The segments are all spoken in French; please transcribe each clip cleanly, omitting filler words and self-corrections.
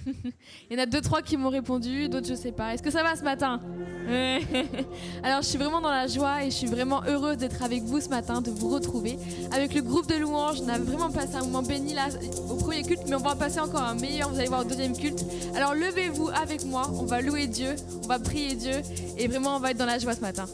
Il y en a 2-3 qui m'ont répondu, d'autres je sais pas. Est-ce que ça va ce matin? Alors je suis vraiment dans la joie et je suis vraiment heureuse d'être avec vous ce matin, de vous retrouver. Avec le groupe de louanges, on a vraiment passé un moment béni là au premier culte, mais on va en passer encore un meilleur, vous allez voir au deuxième culte. Alors levez-vous avec moi, on va louer Dieu, on va prier Dieu et vraiment on va être dans la joie ce matin.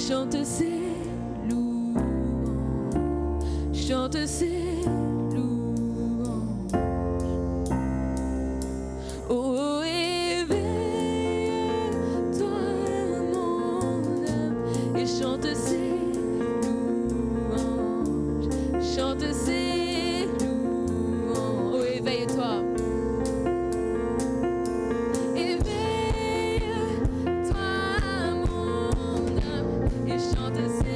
chante ses louanges, chante ses louanges. Oh, éveille-toi mon âme et chante ses louanges, chante ses louanges. Oh, éveille-toi. Chante ses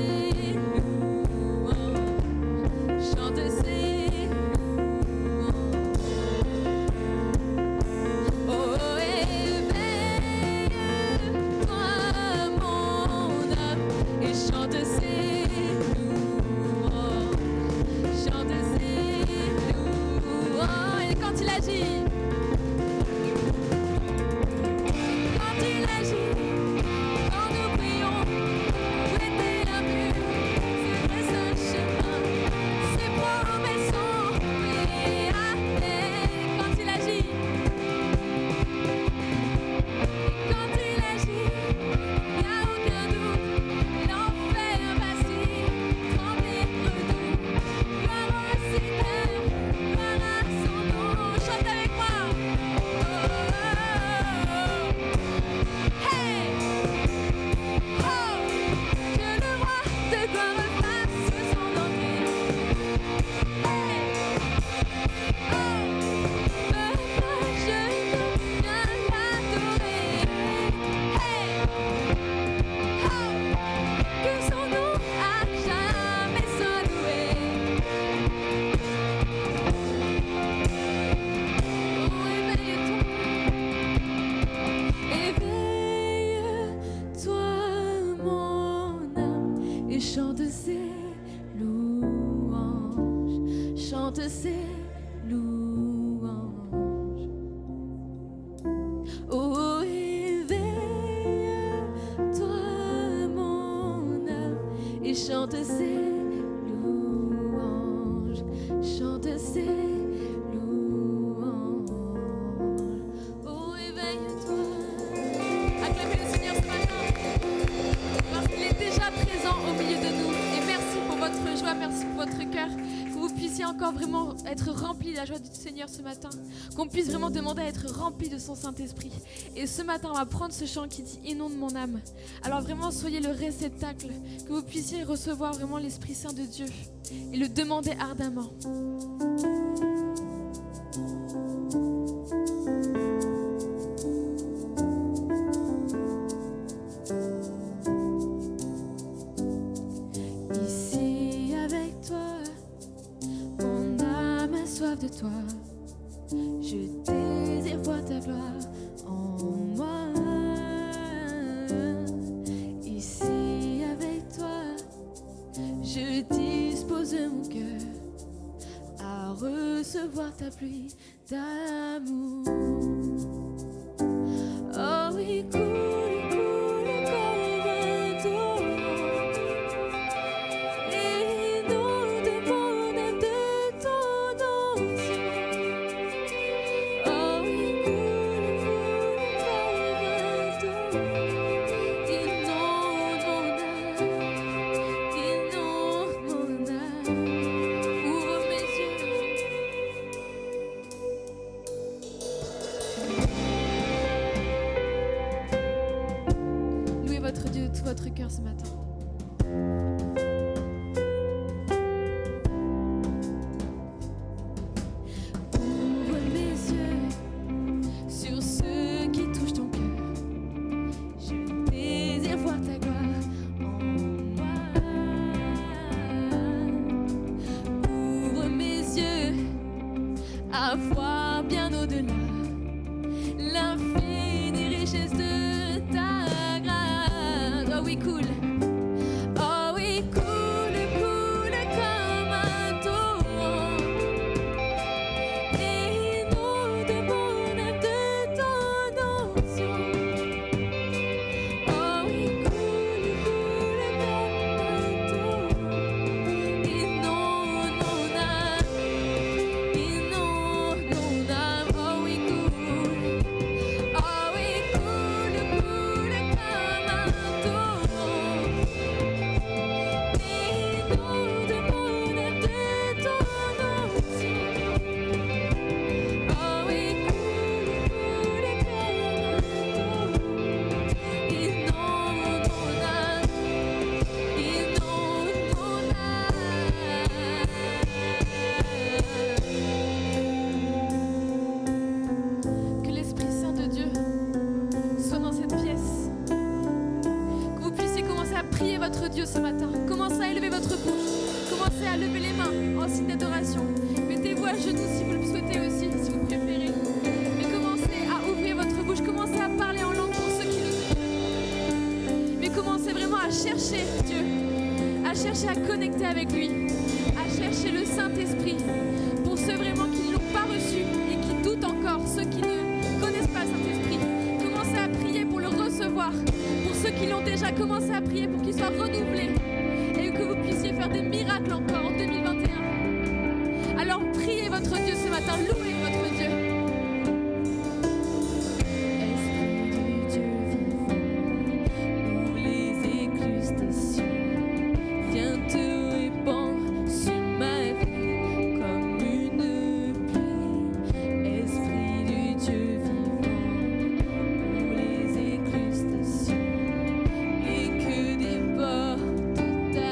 louanges. de gloire fasse son entrée. Hey. Oh, papa, je viens l'adorer. Hey. Oh, que son nom à jamais soit loué. Oh, éveille-toi, mon âme, et chante ses louanges, chante ses louanges. Oh, éveille-toi, mon âme, et chante ses louanges, chante ses louanges. Oh, éveille-toi. Acclamez le Seigneur ce matin, parce qu'il est déjà présent au milieu de nous. Et merci pour votre joie, merci pour votre cœur. Que vous puissiez encore vraiment être remplis de la joie du Seigneur ce matin. Qu'on puisse vraiment demander à être remplis de son Saint-Esprit. Et ce matin, on va prendre ce chant qui dit « Inonde mon âme ». Alors vraiment, soyez le réceptacle, que vous puissiez recevoir vraiment l'Esprit Saint de Dieu et le demander ardemment. Ici avec toi, mon âme a soif de toi. Je désire voir ta gloire en moi. Ici avec toi, je dispose mon cœur à recevoir ta pluie d'amour. Oh oui, coule, coule comme un torrent. Et inonde mon âme de ton onction. Oh oui, coule, coule comme un torrent. Inonde mon âme. Ouvre mes yeux. Louez votre Dieu de tout votre cœur ce matin. Ouvre mes yeux sur ceux qui touchent ton cœur. Je désire voir ta gloire en moi. Ouvre mes yeux à voir bien au-delà l'infinie richesse de ta grâce. Oh oui, coule. Oh oui, coule, coule comme un torrent. Et inonde mon âme de ton onction. Oh oui, coule, coule comme un torrent. Inonde mon âme. Inonde mon âme. Oh oui, coule. Oh oui, coule, coule comme un torrent. Inonde mon âme de ton onction. Oh oui, coule, coule comme un torrent. Inonde mon âme. Inonde mon âme. Que l'Esprit Saint de Dieu soit dans cette pièce. Que vous puissiez commencer à prier votre Dieu ce matin. Commencez à élever votre bouche. Commencez à lever les mains en signe d'adoration. Mettez-vous à genoux si vous le souhaitez aussi, si vous préférez. Mais commencez à ouvrir votre bouche. Commencez à parler en langue pour ceux qui le souhaitent. Mais commencez vraiment à chercher Dieu. À chercher à connecter avec lui. À chercher le Saint-Esprit. Pour ceux vraiment qui ne l'ont pas reçu et qui doutent encore. Ceux qui ne connaissent pas le Saint-Esprit. Commencez à prier pour le recevoir. Pour ceux qui l'ont déjà, commencé à prier pour qu'il soit renouvelé. Et que vous puissiez faire des miracles encore en 2021. Alors priez votre Dieu ce matin. Louez votre Dieu. Esprit du Dieu vivant, ouvre les écluses des cieux, viens te répandre sur ma vie comme une pluie. Esprit du Dieu vivant, ouvre les écluses des cieux et que des portes de ta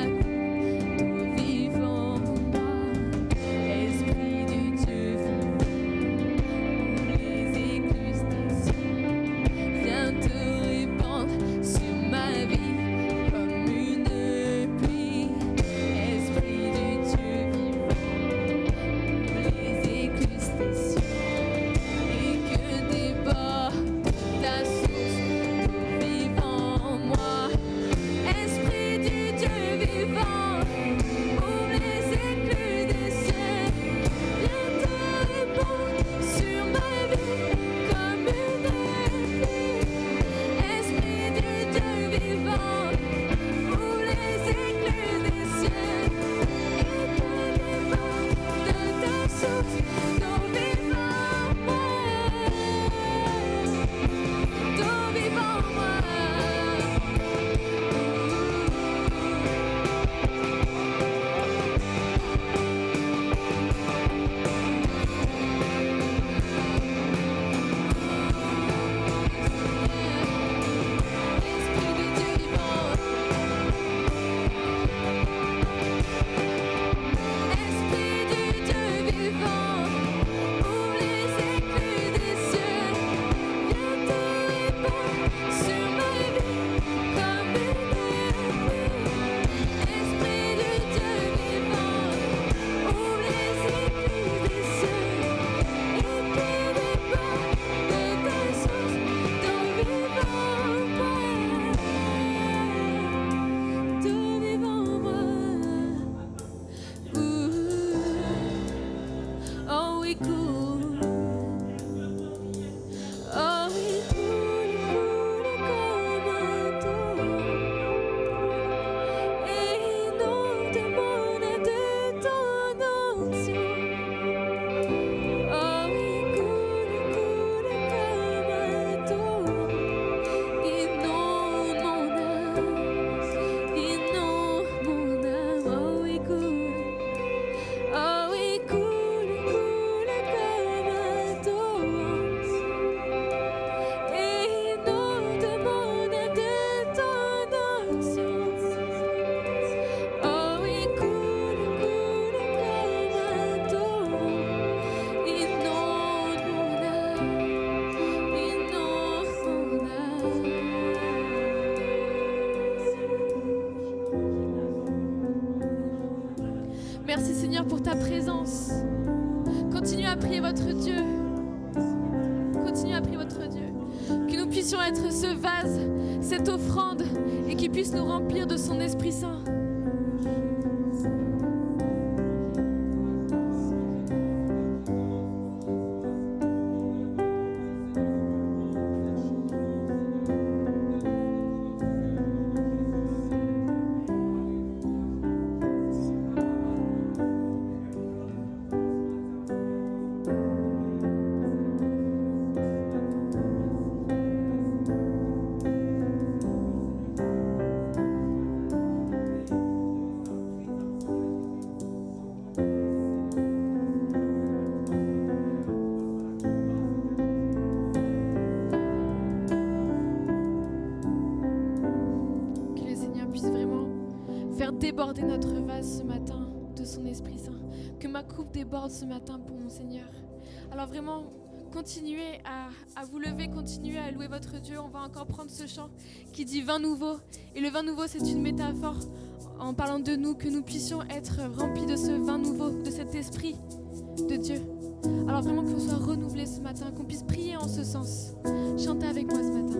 Merci Seigneur pour ta présence. Continuez à prier votre Dieu. Continuez à prier votre Dieu. Que nous puissions être ce vase, cette offrande, et qu'il puisse nous remplir de son Esprit Saint. Déborder notre vase ce matin de son Esprit Saint. Que ma coupe déborde ce matin pour mon Seigneur. Alors vraiment, continuez à vous lever, continuez à louer votre Dieu. On va encore prendre ce chant qui dit vin nouveau. Et le vin nouveau, c'est une métaphore en parlant de nous, que nous puissions être remplis de ce vin nouveau, de cet Esprit de Dieu. Alors vraiment qu'on soit renouvelés ce matin, qu'on puisse prier en ce sens. Chantez avec moi ce matin.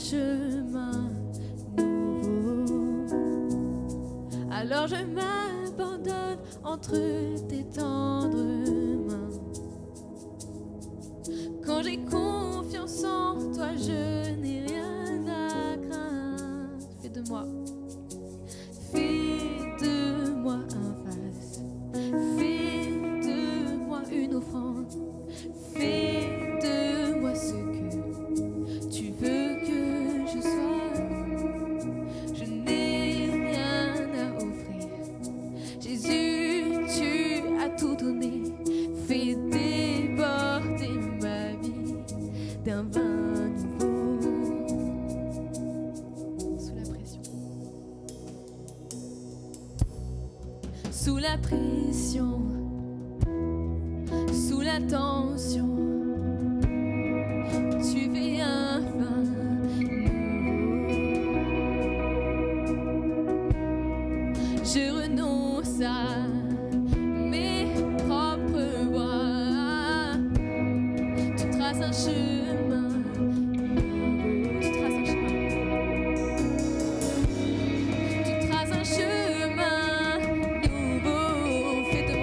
Chemin nouveau. Alors je m'abandonne entre tes tendres mains. Quand j'ai confiance en toi, je n'ai rien à craindre. Fais de moi un vase. Fais de moi une offrande. Fais de moi ce que tu veux. Tout donner, fais déborder ma vie d'un vin nouveau. Sous la pression, sous la pression, sous la tension, tu fais un vin nouveau. Je renonce à un chemin, tu traces un chemin nouveau. Fais de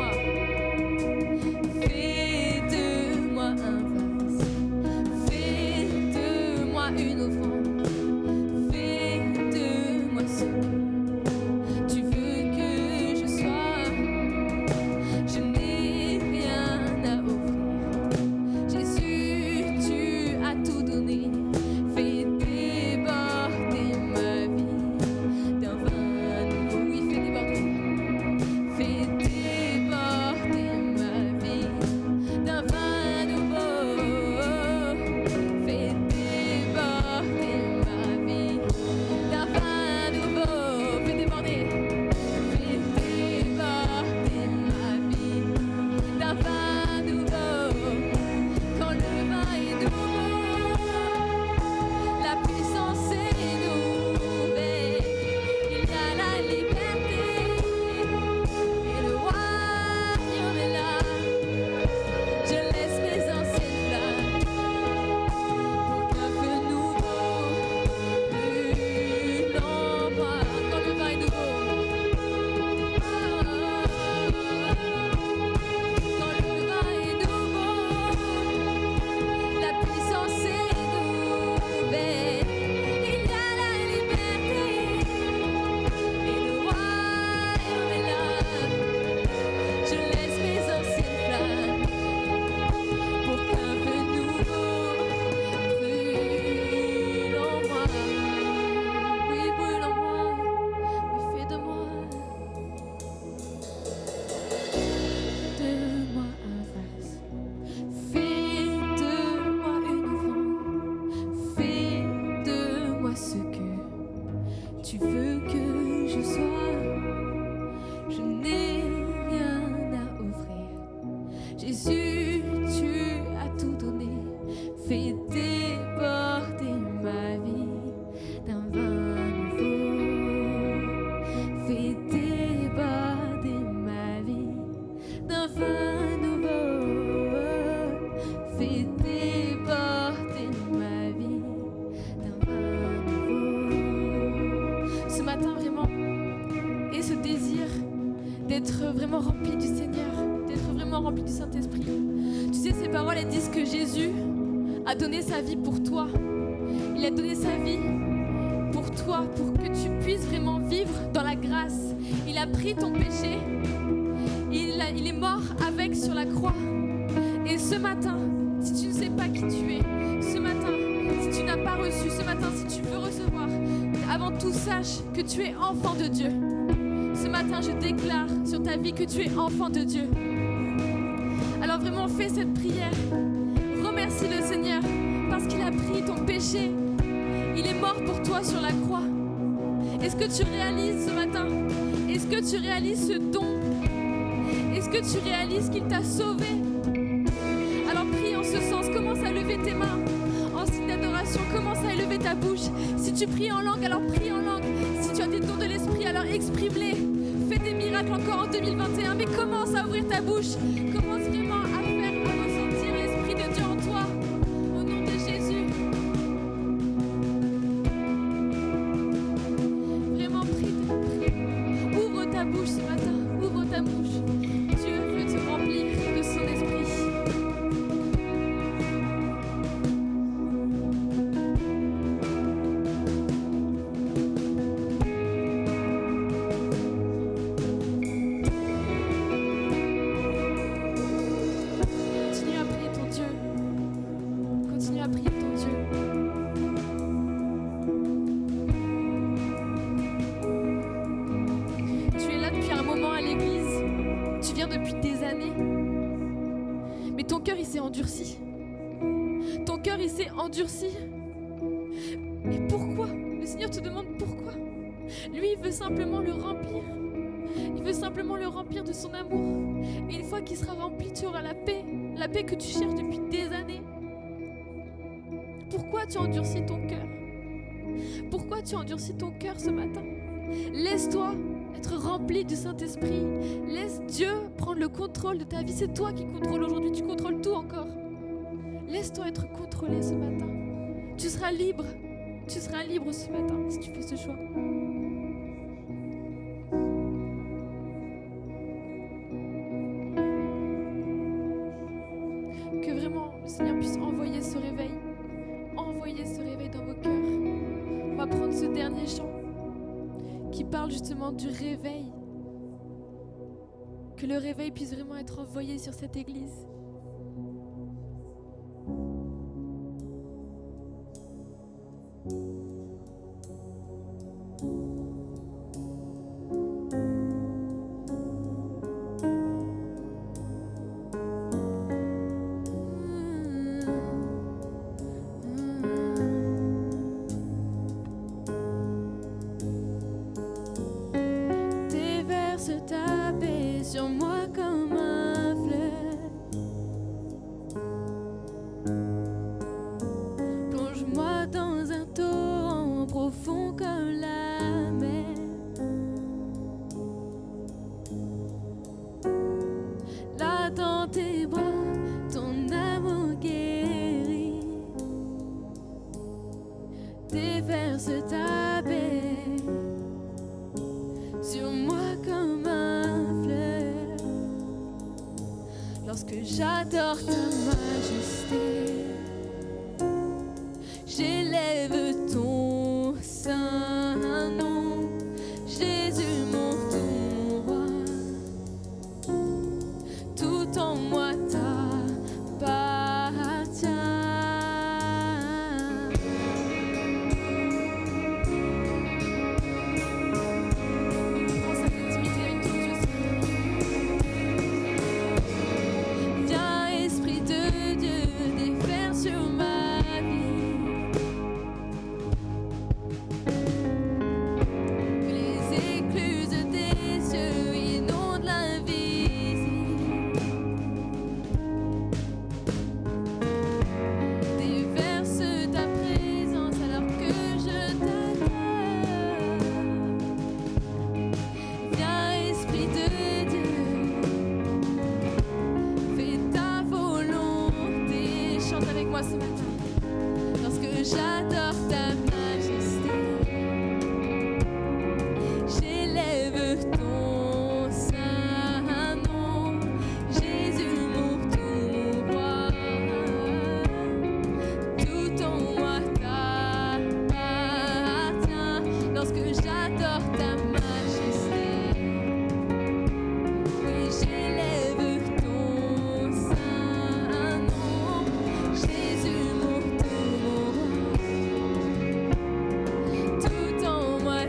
moi un vase, fais de moi une offrande, fais de moi ce que tu veux que je sois. Je n'ai rien à offrir, Jésus. Fais déborder ma vie d'un vin nouveau. Fais déborder ma vie d'un vin nouveau. Fais déborder ma vie d'un vin nouveau. Ce matin vraiment, et ce désir d'être vraiment rempli du Seigneur, d'être vraiment rempli du Saint-Esprit. Tu sais, ces paroles, elles disent que Jésus a donné sa vie pour toi. Il a donné sa vie pour toi, pour que tu puisses vraiment vivre dans la grâce. Il a pris ton péché. Il est mort avec sur la croix. Et ce matin, si tu ne sais pas qui tu es, ce matin, si tu n'as pas reçu, ce matin, si tu veux recevoir, avant tout, sache que tu es enfant de Dieu. Ce matin, je déclare sur ta vie que tu es enfant de Dieu. Alors vraiment, fais cette prière. Remercie le Seigneur parce qu'il a pris ton péché. Il est mort pour toi sur la croix. Est-ce que tu réalises ce matin? Est-ce que tu réalises ce don? Est-ce que tu réalises qu'il t'a sauvé? Alors prie en ce sens. Commence à lever tes mains en signe d'adoration. Commence à élever ta bouche. Si tu pries en langue, alors prie en langue. Si tu as des dons de l'esprit, alors exprime-les. Fais des miracles encore en 2021. Mais commence à ouvrir ta bouche. Commence vraiment à ressentir l'Esprit de Dieu en toi. Au nom de Jésus. Vraiment prie. Ouvre ta bouche ce matin. Ouvre ta bouche. Dieu veut te remplir de son esprit. Endurci. Ton cœur, il s'est endurci. Mais pourquoi? Le Seigneur te demande pourquoi. Lui, il veut simplement le remplir. Il veut simplement le remplir de son amour. Et une fois qu'il sera rempli, tu auras la paix que tu cherches depuis des années. Pourquoi tu endurcis ton cœur? Pourquoi tu endurcis ton cœur ce matin? Laisse-toi être rempli du Saint-Esprit. Laisse Dieu prendre le contrôle de ta vie. C'est toi qui contrôles aujourd'hui. Tu contrôles tout encore. Laisse-toi être contrôlé ce matin. Tu seras libre. Tu seras libre ce matin si tu fais ce choix. Que vraiment le Seigneur puisse envoyer ce réveil. Envoyer ce réveil dans vos cœurs. On va prendre ce dernier chant qui parle justement du réveil. Que le réveil puisse vraiment être envoyé sur cette église. Sur moi comme un fleuve, plonge-moi dans un torrent profond comme la mer. Là dans tes bras, ton amour guérit. Déverse ta paix sur moi comme un fleuve. Lorsque j'adore ta majesté, j'élève ton saint nom. Jésus mon ton roi, tout en moi t'appartient. Prends cette intimité avec ton Dieu. Viens, Esprit de Dieu, déverse j'adore ta majesté. J'élève ton saint nom, Jésus mon tout roi. Tout en moi t'appartient lorsque j'adore ta majesté. Oui, j'élève ton saint nom, Jésus mon tout roi. Tout en moi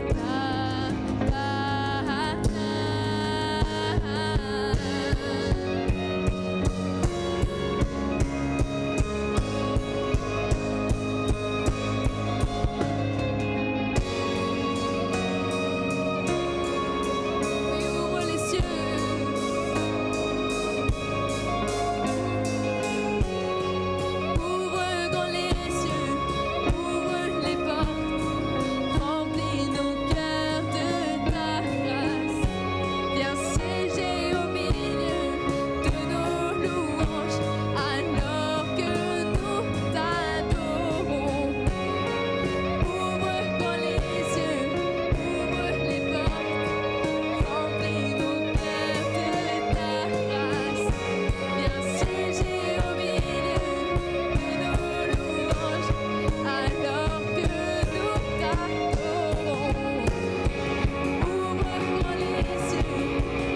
oui, ouvre les cieux. Ouvre grand les cieux, ouvre les portes, remplis nos cœurs de ta grâce. Viens siéger au milieu de nos louanges, alors que nous t'adorons. Ouvre grand les cieux, ouvre les portes, remplis nos cœurs de ta grâce. Viens siéger au milieu de nos louanges, alors que nous t'adorons. Ouvre grand les cieux,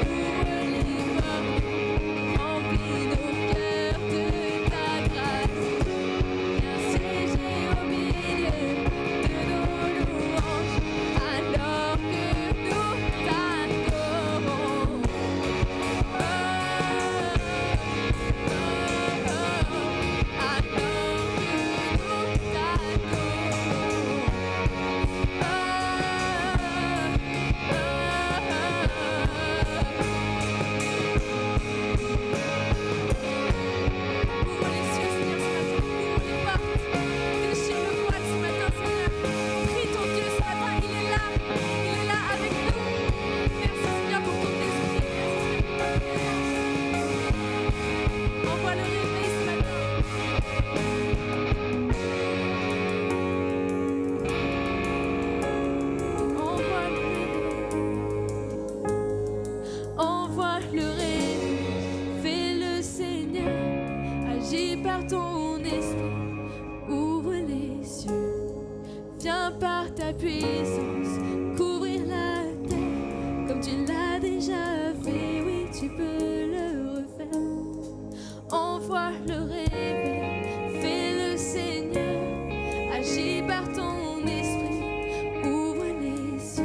ouvre les portes, remplis nos cœurs de ta grâce. Viens siéger au milieu de nos louanges, alors que nous t'adorons. Ouvre les cieux, Seigneur, ce matin. Ouvre les portes. Déchire le voile ce matin, Seigneur. Prie ton Dieu ce matin. Il est là. Il est là avec nous. Merci, Seigneur, pour ton esprit. Merci, Seigneur. Envoie le réveil ce matin. Envoie le réveil, fais-le Seigneur, agis par ton esprit, ouvre les cieux, viens par ta puissance, couvrir la terre, comme tu l'as déjà fait, oui tu peux le refaire. Envoie le réveil, fais-le Seigneur, agis par ton esprit, ouvre les cieux,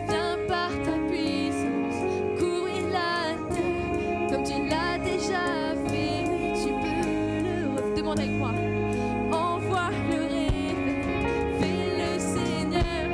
viens par ta puissance, couvrir la terre, comme tu l'as déjà fait, oui tu peux le refaire. Demande avec moi. Envoie le réveil, fais-le Seigneur,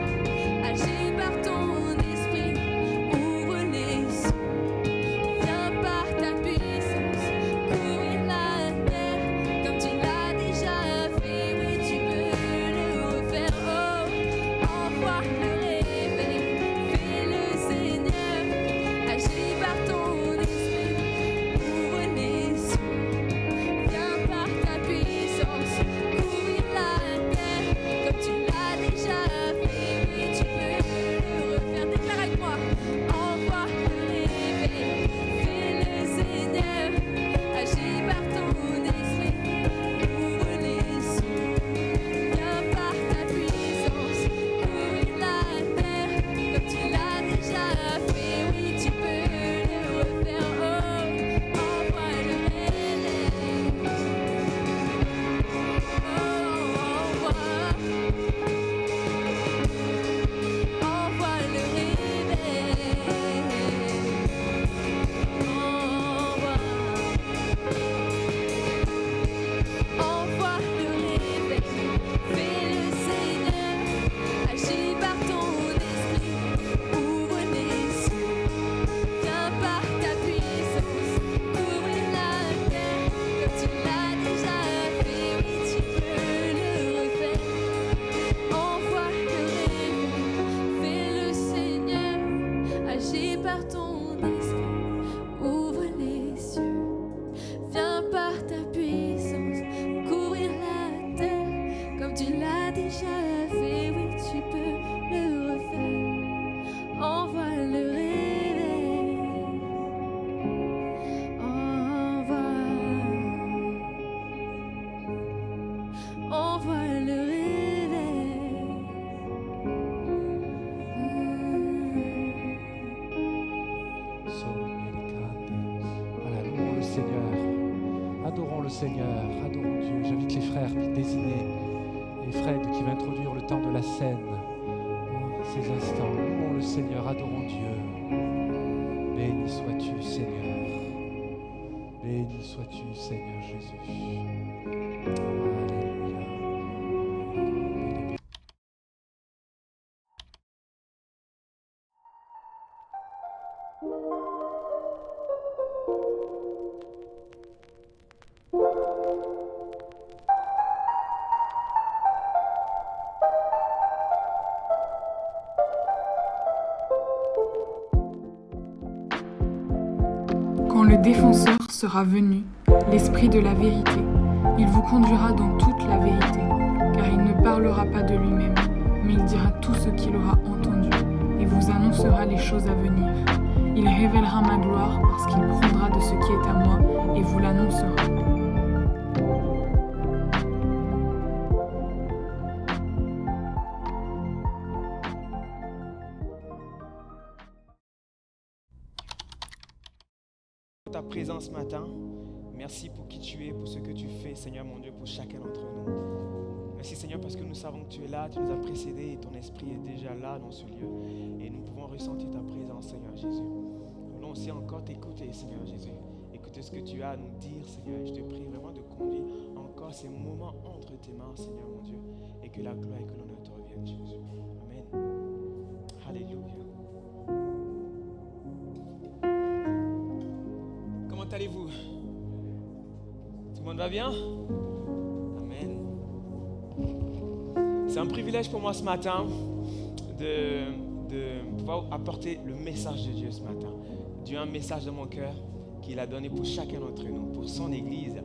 déjà fait, oui, tu peux le refaire. Envoie le réveil. Envoie le réveil. Voilà, louons le Seigneur. Adorons le Seigneur, adorons Dieu. J'invite les frères Désigné et Fred qui va introduire le temps de la scène. Ces instants, louons le Seigneur, adorons Dieu. Béni sois-tu, Seigneur. Béni sois-tu, Seigneur Jésus. Alléluia. Béni. Quand le défenseur sera venu, l'Esprit de la vérité, il vous conduira dans toute la vérité, car il ne parlera pas de lui-même, mais il dira tout ce qu'il aura entendu, et vous annoncera les choses à venir. Il révélera ma gloire parce qu'il prendra de ce qui est à moi et vous l'annoncera. Ta présence ce matin, merci pour qui tu es, pour ce que tu fais, Seigneur mon Dieu, pour chacun d'entre nous. Merci Seigneur parce que nous savons que tu es là, tu nous as précédés et ton esprit est déjà là dans ce lieu et nous pouvons ressentir ta présence, Seigneur Jésus. Nous voulons aussi encore t'écouter, Seigneur Jésus. Écouter ce que tu as à nous dire, Seigneur. Et je te prie vraiment de conduire encore ces moments entre tes mains, Seigneur mon Dieu, et que la gloire et que l'honneur te reviennent, Jésus. Amen. Alléluia. Comment allez-vous? Tout le monde va bien? Amen. C'est un privilège pour moi ce matin de pouvoir apporter le message de Dieu ce matin. Dieu a un message dans mon cœur qu'il a donné pour chacun d'entre nous, pour son Église.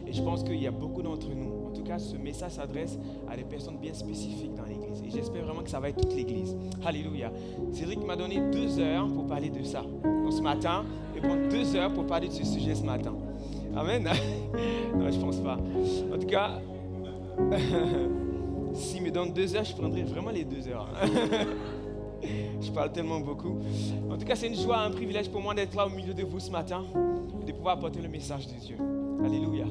Et je pense qu'il y a beaucoup d'entre nous. En tout cas, ce message s'adresse à des personnes bien spécifiques dans l'Église. Et j'espère vraiment que ça va être toute l'Église. Alléluia. Cédric m'a donné 2 heures pour parler de ça. Donc ce matin, je vais prendre 2 heures pour parler de ce sujet ce matin. Amen. Non, je pense pas. En tout cas, s'il me donne 2 heures, je prendrai vraiment les 2 heures. Je parle tellement beaucoup. En tout cas, c'est une joie, un privilège pour moi d'être là au milieu de vous ce matin et de pouvoir apporter le message de Dieu. Alléluia.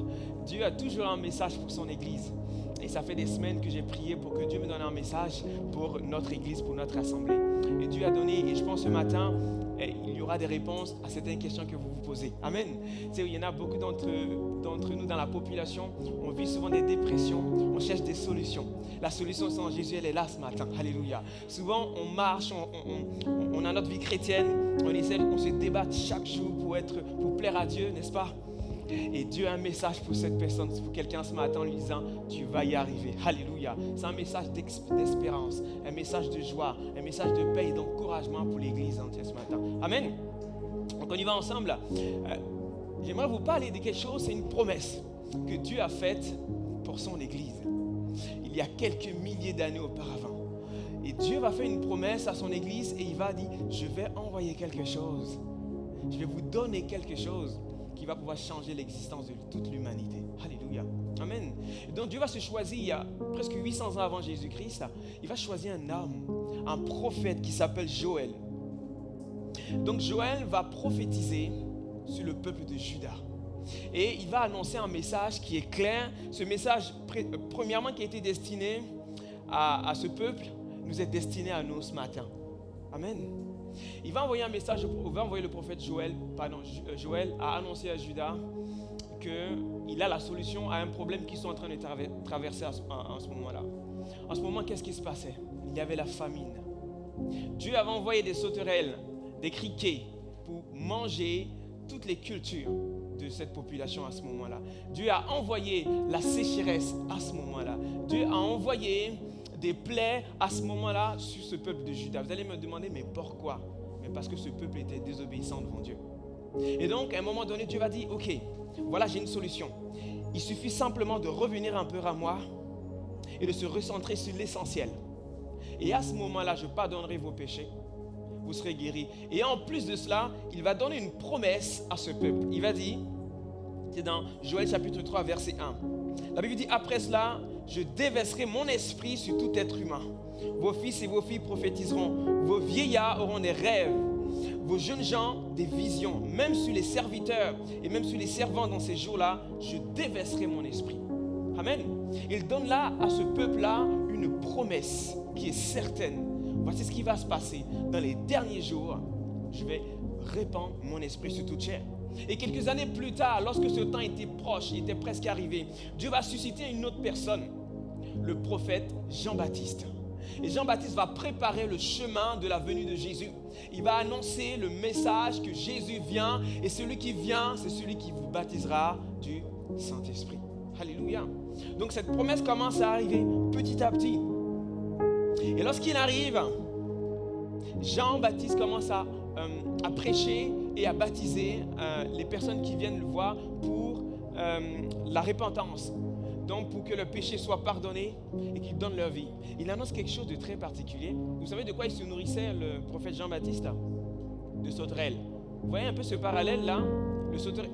Dieu a toujours un message pour son Église. Et ça fait des semaines que j'ai prié pour que Dieu me donne un message pour notre Église, pour notre assemblée. Et Dieu a donné, et je pense ce matin, il y aura des réponses à certaines questions que vous vous posez. Amen. Il y en a beaucoup d'entre nous dans la population, on vit souvent des dépressions, on cherche des solutions. La solution sans Jésus, elle est là ce matin. Alléluia. Souvent, on marche, on a notre vie chrétienne, on se débat chaque jour pour plaire à Dieu, n'est-ce pas? Et Dieu a un message pour cette personne, pour quelqu'un ce matin en lui disant, tu vas y arriver. Alléluia. C'est un message d'espérance, un message de joie, un message de paix et d'encouragement pour l'Église entière ce matin. Amen. Donc on y va ensemble. J'aimerais vous parler de quelque chose, c'est une promesse que Dieu a faite pour son Église. Il y a quelques milliers d'années auparavant. Et Dieu va faire une promesse à son Église et il va dire, je vais envoyer quelque chose. Je vais vous donner quelque chose qui va pouvoir changer l'existence de toute l'humanité. Alléluia. Amen. Et donc Dieu va se choisir, il y a presque 800 ans avant Jésus-Christ, il va choisir un homme, un prophète qui s'appelle Joël. Donc Joël va prophétiser sur le peuple de Juda. Et il va annoncer un message qui est clair. Ce message, premièrement, qui a été destiné à ce peuple, nous est destiné à nous ce matin. Amen. Il va envoyer un message, le prophète Joël à annoncer à Juda qu'il a la solution à un problème qu'ils sont en train de traverser en ce moment-là. En ce moment, qu'est-ce qui se passait? Il y avait la famine. Dieu avait envoyé des sauterelles, des criquets pour manger toutes les cultures de cette population à ce moment-là. Dieu a envoyé la sécheresse à ce moment-là. Dieu a envoyé des plaies à ce moment-là sur ce peuple de Juda. Vous allez me demander, mais pourquoi? Mais parce que ce peuple était désobéissant devant Dieu. Et donc, à un moment donné, Dieu va dire, ok, voilà, j'ai une solution. Il suffit simplement de revenir un peu à moi et de se recentrer sur l'essentiel. Et à ce moment-là, je pardonnerai vos péchés. Vous serez guéris. Et en plus de cela, il va donner une promesse à ce peuple. Il va dire, c'est dans Joël chapitre 3, verset 1. La Bible dit, après cela, je déverserai mon esprit sur tout être humain. Vos fils et vos filles prophétiseront. Vos vieillards auront des rêves. Vos jeunes gens, des visions. Même sur les serviteurs et même sur les servants dans ces jours-là, je déverserai mon esprit. Amen. Il donne là à ce peuple-là une promesse qui est certaine. Voici ce qui va se passer dans les derniers jours. Je vais répandre mon esprit sur toute chair. Et quelques années plus tard, lorsque ce temps était proche, il était presque arrivé, Dieu va susciter une autre personne, le prophète Jean-Baptiste. Et Jean-Baptiste va préparer le chemin de la venue de Jésus. Il va annoncer le message que Jésus vient, et celui qui vient, c'est celui qui vous baptisera du Saint-Esprit. Alléluia. Donc cette promesse commence à arriver petit à petit. Et lorsqu'il arrive, Jean-Baptiste commence à prêcher et à baptiser les personnes qui viennent le voir pour la repentance. Donc pour que le péché soit pardonné et qu'ils donnent leur vie. Il annonce quelque chose de très particulier. Vous savez de quoi il se nourrissait, le prophète Jean-Baptiste? De sauterelles. Vous voyez un peu ce parallèle là?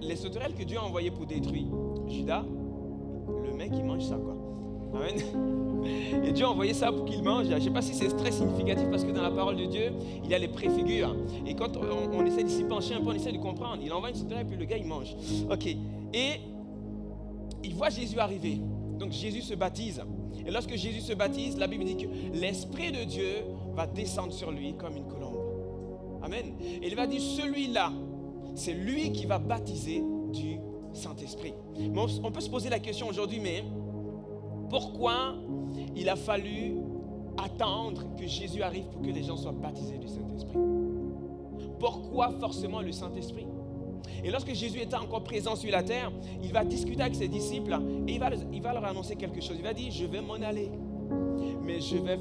Les sauterelles que Dieu a envoyées pour détruire Judas, le mec il mange ça quoi. Amen. Et Dieu a envoyé ça pour qu'il mange. Je ne sais pas si c'est très significatif parce que dans la parole de Dieu, il y a les préfigures. Et quand on essaie de s'y pencher un peu, on essaie de comprendre. Il envoie une sauterelle et puis le gars il mange. Ok. Et il voit Jésus arriver. Donc Jésus se baptise. Et lorsque Jésus se baptise, la Bible dit que l'Esprit de Dieu va descendre sur lui comme une colombe. Amen. Et il va dire, celui-là, c'est lui qui va baptiser du Saint-Esprit. Mais on peut se poser la question aujourd'hui, mais pourquoi il a fallu attendre que Jésus arrive pour que les gens soient baptisés du Saint-Esprit? Pourquoi forcément le Saint-Esprit? Et lorsque Jésus était encore présent sur la terre, il va discuter avec ses disciples et il va leur annoncer quelque chose. Il va dire, je vais m'en aller, mais je vais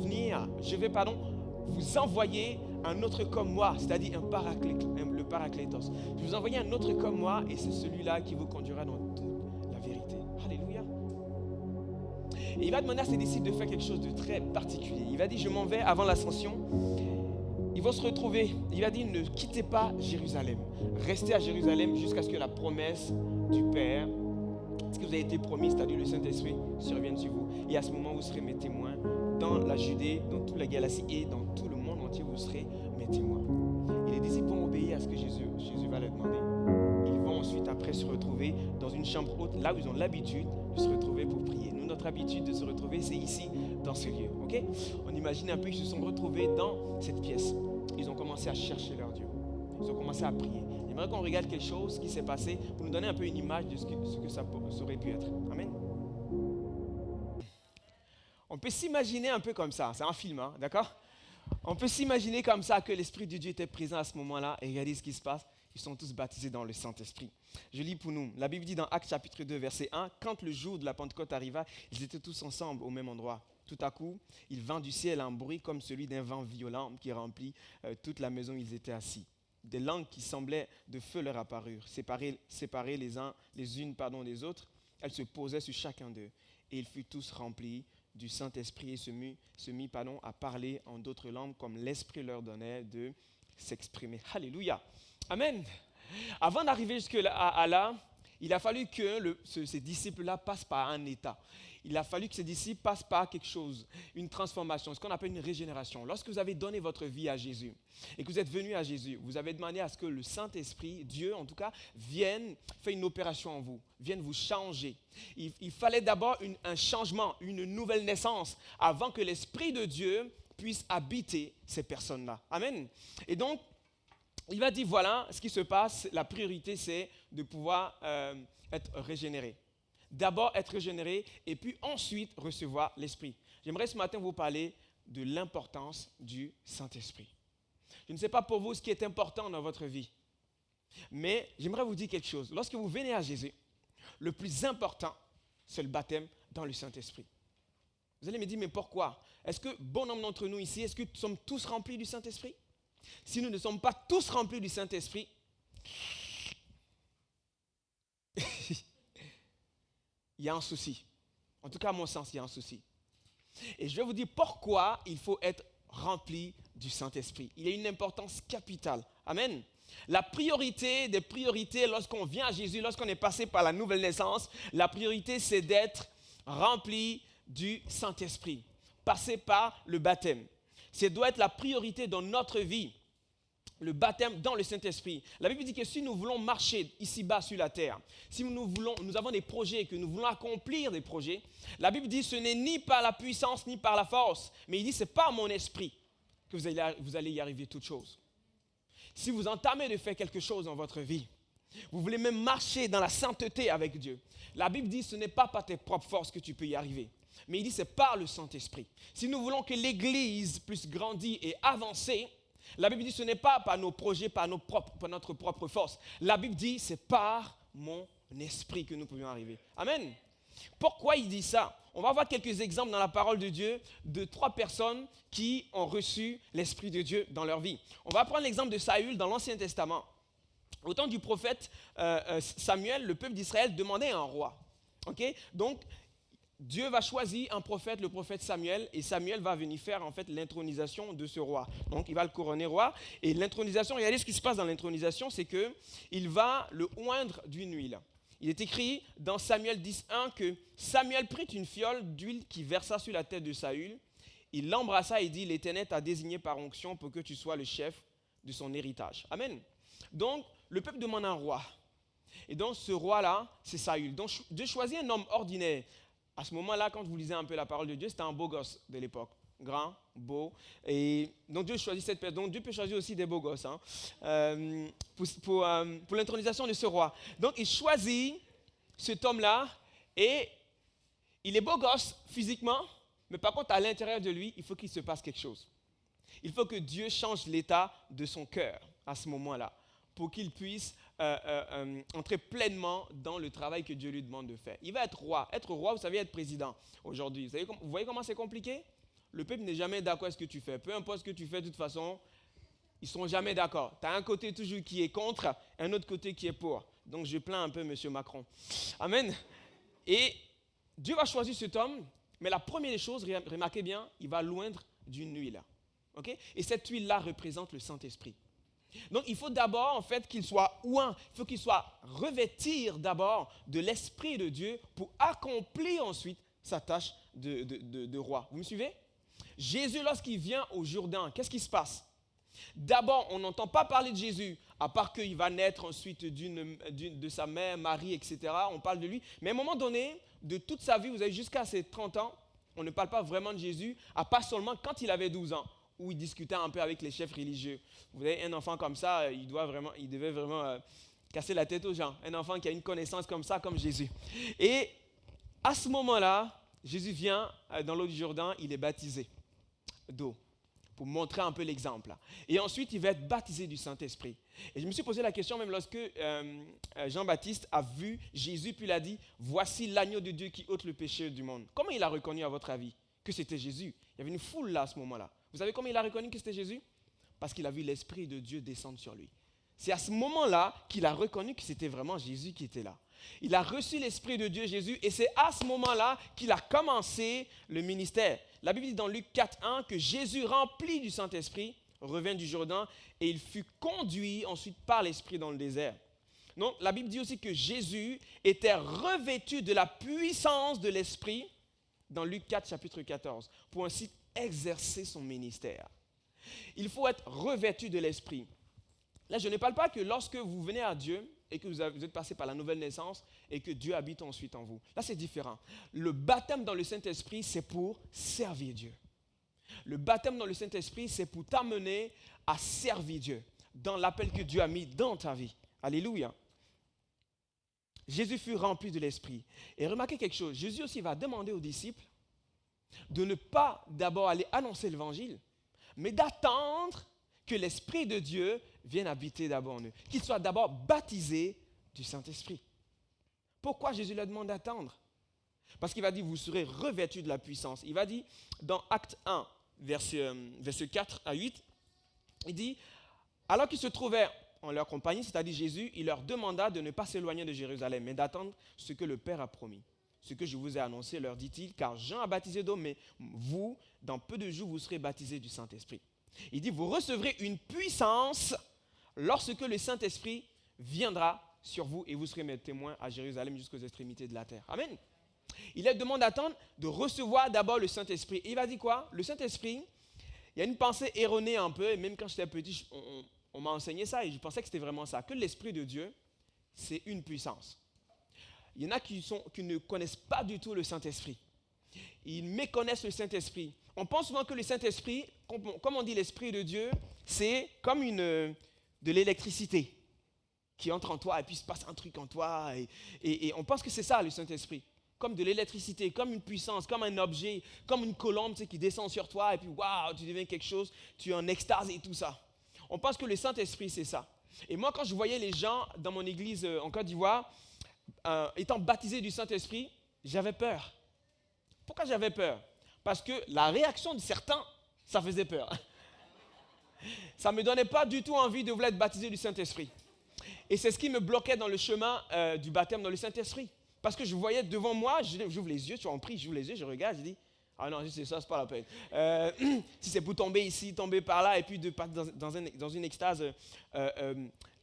vous envoyer un autre comme moi, c'est-à-dire le Paraclétos. Je vais vous envoyer un autre comme moi et c'est celui-là qui vous conduira dans toute la vérité. Alléluia. Et il va demander à ses disciples de faire quelque chose de très particulier. Il va dire, je m'en vais avant l'ascension. Ils vont se retrouver. Il va dire, ne quittez pas Jérusalem. Restez à Jérusalem jusqu'à ce que la promesse du Père, ce que vous avez été promis, c'est-à-dire le Saint-Esprit, survienne sur vous. Et à ce moment, vous serez mes témoins dans la Judée, dans toute la Galatie et dans tout le monde entier, vous serez mes témoins. Et les disciples vont obéir à ce que Jésus va leur demander. Ils vont ensuite après se retrouver dans une chambre haute, là où ils ont l'habitude de se retrouver pour prier. Nous, notre habitude de se retrouver, c'est ici, dans ce lieu. Okay? On imagine un peu qu'ils se sont retrouvés dans cette pièce. Ils ont commencé à chercher leur Dieu. Ils ont commencé à prier. J'aimerais qu'on regarde quelque chose qui s'est passé pour nous donner un peu une image de ce que ça aurait pu être. Amen. On peut s'imaginer un peu comme ça. C'est un film, hein, d'accord? On peut s'imaginer comme ça que l'Esprit de Dieu était présent à ce moment-là. Et regardez ce qui se passe. Ils sont tous baptisés dans le Saint-Esprit. Je lis pour nous. La Bible dit dans Actes chapitre 2, verset 1, « Quand le jour de la Pentecôte arriva, ils étaient tous ensemble au même endroit. Tout à coup, il vint du ciel un bruit comme celui d'un vent violent qui remplit toute la maison où ils étaient assis. Des langues qui semblaient de feu leur apparurent, séparées les unes des autres. Elles se posaient sur chacun d'eux. Et ils furent tous remplis du Saint-Esprit et se mit à parler en d'autres langues comme l'Esprit leur donnait de s'exprimer. » Alléluia. Amen. Avant d'arriver jusque-là, il a fallu que ces disciples-là passent par un état. Il a fallu que ces disciples passent par quelque chose, une transformation, ce qu'on appelle une régénération. Lorsque vous avez donné votre vie à Jésus et que vous êtes venu à Jésus, vous avez demandé à ce que le Saint-Esprit, Dieu en tout cas, vienne faire une opération en vous, vienne vous changer. Il fallait d'abord un changement, une nouvelle naissance avant que l'Esprit de Dieu puisse habiter ces personnes-là. Amen. Et donc, il va dire, voilà ce qui se passe, la priorité c'est de pouvoir être régénéré. D'abord être régénéré et puis ensuite recevoir l'Esprit. J'aimerais ce matin vous parler de l'importance du Saint-Esprit. Je ne sais pas pour vous ce qui est important dans votre vie, mais j'aimerais vous dire quelque chose. Lorsque vous venez à Jésus, le plus important, c'est le baptême dans le Saint-Esprit. Vous allez me dire, mais pourquoi? Est-ce que bon nombre d'entre nous ici, est-ce que nous sommes tous remplis du Saint-Esprit? Si nous ne sommes pas tous remplis du Saint-Esprit, il y a un souci. En tout cas, à mon sens, il y a un souci. Et je vais vous dire pourquoi il faut être rempli du Saint-Esprit. Il y a une importance capitale. Amen. La priorité des priorités lorsqu'on vient à Jésus, lorsqu'on est passé par la nouvelle naissance, la priorité c'est d'être rempli du Saint-Esprit. Passer par le baptême. Ça doit être la priorité dans notre vie. Le baptême dans le Saint-Esprit. La Bible dit que si nous voulons marcher ici-bas sur la terre, si nous avons des projets, que nous voulons accomplir des projets, la Bible dit que ce n'est ni par la puissance ni par la force, mais il dit c'est par mon esprit que vous allez y arriver toutes choses. Si vous entamez de faire quelque chose dans votre vie, vous voulez même marcher dans la sainteté avec Dieu, la Bible dit que ce n'est pas par tes propres forces que tu peux y arriver, mais il dit c'est par le Saint-Esprit. Si nous voulons que l'Église puisse grandir et avancer, la Bible dit que ce n'est pas par nos projets, par notre propre force. La Bible dit c'est par mon esprit que nous pouvons arriver. Amen. Pourquoi il dit ça? On va voir quelques exemples dans la parole de Dieu de 3 personnes qui ont reçu l'Esprit de Dieu dans leur vie. On va prendre l'exemple de Saül dans l'Ancien Testament. Au temps du prophète Samuel, le peuple d'Israël demandait un roi. Okay? Donc, Dieu va choisir un prophète, le prophète Samuel, et Samuel va venir faire en fait l'intronisation de ce roi. Donc il va le couronner roi, et l'intronisation, regardez ce qui se passe dans l'intronisation, c'est qu'il va le oindre d'une huile. Il est écrit dans Samuel 10:1 que Samuel prit une fiole d'huile qui versa sur la tête de Saül, il l'embrassa et dit, l'Éternel t'a désigné par onction pour que tu sois le chef de son héritage. Amen. Donc le peuple demande un roi, et donc ce roi-là, c'est Saül. Donc Dieu choisit un homme ordinaire. À ce moment-là, quand vous lisez un peu la parole de Dieu, c'était un beau gosse de l'époque. Grand, beau. Et donc Dieu choisit cette personne. Donc Dieu peut choisir aussi des beaux gosses pour l'intronisation de ce roi. Donc il choisit cet homme-là et il est beau gosse physiquement, mais par contre à l'intérieur de lui, il faut qu'il se passe quelque chose. Il faut que Dieu change l'état de son cœur à ce moment-là pour qu'il puisse entrer pleinement dans le travail que Dieu lui demande de faire. Il va être roi. Être roi, vous savez, être président aujourd'hui. Vous voyez comment c'est compliqué? Le peuple n'est jamais d'accord avec ce que tu fais. Peu importe ce que tu fais, de toute façon, ils ne seront jamais d'accord. Tu as un côté toujours qui est contre, un autre côté qui est pour. Donc je plains un peu M. Macron. Amen. Et Dieu va choisir cet homme, mais la première des choses, remarquez bien, il va l'oindre d'une huile. Okay? Et cette huile-là représente le Saint-Esprit. Donc, il faut d'abord, en fait, qu'il soit oint, il faut qu'il soit revêtir d'abord de l'Esprit de Dieu pour accomplir ensuite sa tâche de roi. Vous me suivez? Jésus, lorsqu'il vient au Jourdain, qu'est-ce qui se passe? D'abord, on n'entend pas parler de Jésus, à part qu'il va naître ensuite de sa mère, Marie, etc. On parle de lui. Mais à un moment donné, de toute sa vie, vous avez jusqu'à ses 30 ans, on ne parle pas vraiment de Jésus, à part seulement quand il avait 12 ans. Où il discutait un peu avec les chefs religieux. Vous avez un enfant comme ça, il devait vraiment casser la tête aux gens. Un enfant qui a une connaissance comme ça, comme Jésus. Et à ce moment-là, Jésus vient dans l'eau du Jourdain, il est baptisé d'eau, pour montrer un peu l'exemple. Et ensuite, il va être baptisé du Saint-Esprit. Et je me suis posé la question même lorsque Jean-Baptiste a vu Jésus, puis il a dit, voici l'agneau de Dieu qui ôte le péché du monde. Comment il a reconnu à votre avis que c'était Jésus? Il y avait une foule là à ce moment-là. Vous savez comment il a reconnu que c'était Jésus? Parce qu'il a vu l'Esprit de Dieu descendre sur lui. C'est à ce moment-là qu'il a reconnu que c'était vraiment Jésus qui était là. Il a reçu l'Esprit de Dieu, Jésus, et c'est à ce moment-là qu'il a commencé le ministère. La Bible dit dans Luc 4:1 que Jésus, rempli du Saint-Esprit, revint du Jourdain et il fut conduit ensuite par l'Esprit dans le désert. Donc, la Bible dit aussi que Jésus était revêtu de la puissance de l'Esprit dans Luc 4, chapitre 14, pour ainsi exercer son ministère. Il faut être revêtu de l'Esprit. Là, je ne parle pas que lorsque vous venez à Dieu et que vous êtes passé par la nouvelle naissance et que Dieu habite ensuite en vous. Là, c'est différent. Le baptême dans le Saint-Esprit, c'est pour servir Dieu. Le baptême dans le Saint-Esprit, c'est pour t'amener à servir Dieu dans l'appel que Dieu a mis dans ta vie. Alléluia. Jésus fut rempli de l'Esprit. Et remarquez quelque chose, Jésus aussi va demander aux disciples de ne pas d'abord aller annoncer l'évangile, mais d'attendre que l'Esprit de Dieu vienne habiter d'abord en eux, qu'ils soient d'abord baptisés du Saint-Esprit. Pourquoi Jésus leur demande d'attendre? Parce qu'il va dire, vous serez revêtus de la puissance. Il va dire, dans Acte 1, verset 4 à 8, il dit, alors qu'ils se trouvaient en leur compagnie, c'est-à-dire Jésus, il leur demanda de ne pas s'éloigner de Jérusalem, mais d'attendre ce que le Père a promis. ce que je vous ai annoncé, leur dit-il, car Jean a baptisé d'eau, mais vous, dans peu de jours, vous serez baptisés du Saint-Esprit. Il dit, vous recevrez une puissance lorsque le Saint-Esprit viendra sur vous et vous serez mes témoins à Jérusalem jusqu'aux extrémités de la terre. Amen. Il leur demande d'attendre, de recevoir d'abord le Saint-Esprit. Et il va dire quoi? Le Saint-Esprit, il y a une pensée erronée un peu, et même quand j'étais petit, on m'a enseigné ça et je pensais que c'était vraiment ça, que l'Esprit de Dieu, c'est une puissance. Il y en a qui ne connaissent pas du tout le Saint-Esprit. Ils méconnaissent le Saint-Esprit. On pense souvent que le Saint-Esprit, comme on dit l'Esprit de Dieu, c'est comme de l'électricité qui entre en toi et puis il se passe un truc en toi. Et on pense que c'est ça le Saint-Esprit. Comme de l'électricité, comme une puissance, comme un objet, comme une colombe qui descend sur toi et puis waouh, tu deviens quelque chose, tu es en extase et tout ça. On pense que le Saint-Esprit, c'est ça. Et moi, quand je voyais les gens dans mon église en Côte d'Ivoire, étant baptisés du Saint-Esprit, j'avais peur. Pourquoi j'avais peur? Parce que la réaction de certains, ça faisait peur. Ça ne me donnait pas du tout envie de vouloir être baptisé du Saint-Esprit. Et c'est ce qui me bloquait dans le chemin du baptême dans le Saint-Esprit. Parce que je voyais devant moi, j'ouvre les yeux, tu vois, on prie, j'ouvre les yeux, je regarde, je dis, ah non, c'est ça, c'est pas la peine. Si c'est pour tomber ici, tomber par là, et puis de partir dans une extase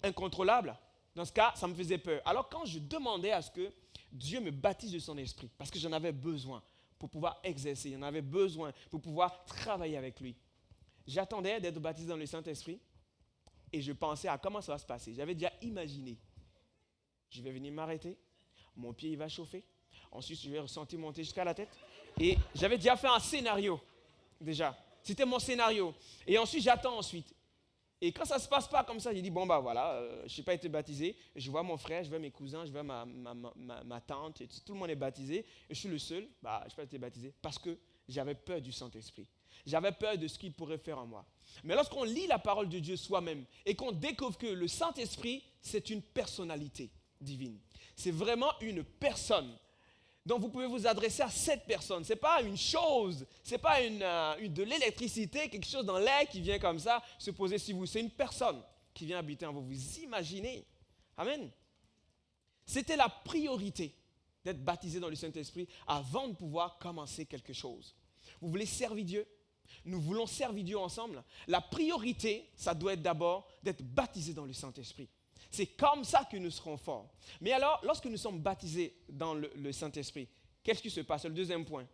incontrôlable, dans ce cas, ça me faisait peur. Alors quand je demandais à ce que Dieu me baptise de son esprit, parce que j'en avais besoin pour pouvoir exercer, j'en avais besoin pour pouvoir travailler avec lui. J'attendais d'être baptisé dans le Saint-Esprit et je pensais à comment ça va se passer. J'avais déjà imaginé, je vais venir m'arrêter, mon pied il va chauffer, ensuite je vais ressentir monter jusqu'à la tête. Et j'avais déjà fait un scénario, déjà. C'était mon scénario. Et ensuite, j'attends ensuite. Et quand ça ne se passe pas comme ça, j'ai dit, bon, bah voilà, je n'ai pas été baptisé. Je vois mon frère, je vois mes cousins, je vois ma tante, et tout le monde est baptisé. Et je suis le seul, bah, je n'ai pas été baptisé parce que j'avais peur du Saint-Esprit. J'avais peur de ce qu'il pourrait faire en moi. Mais lorsqu'on lit la parole de Dieu soi-même et qu'on découvre que le Saint-Esprit, c'est une personnalité divine. C'est vraiment une personne. Donc vous pouvez vous adresser à cette personne. Ce n'est pas une chose, ce n'est pas de l'électricité, quelque chose dans l'air qui vient comme ça se poser sur vous. C'est une personne qui vient habiter en vous. Vous imaginez. Amen. C'était la priorité d'être baptisé dans le Saint-Esprit avant de pouvoir commencer quelque chose. Vous voulez servir Dieu? Nous voulons servir Dieu ensemble. La priorité, ça doit être d'abord d'être baptisé dans le Saint-Esprit. C'est comme ça que nous serons forts. Mais alors, lorsque nous sommes baptisés dans le Saint-Esprit, qu'est-ce qui se passe? Le deuxième point.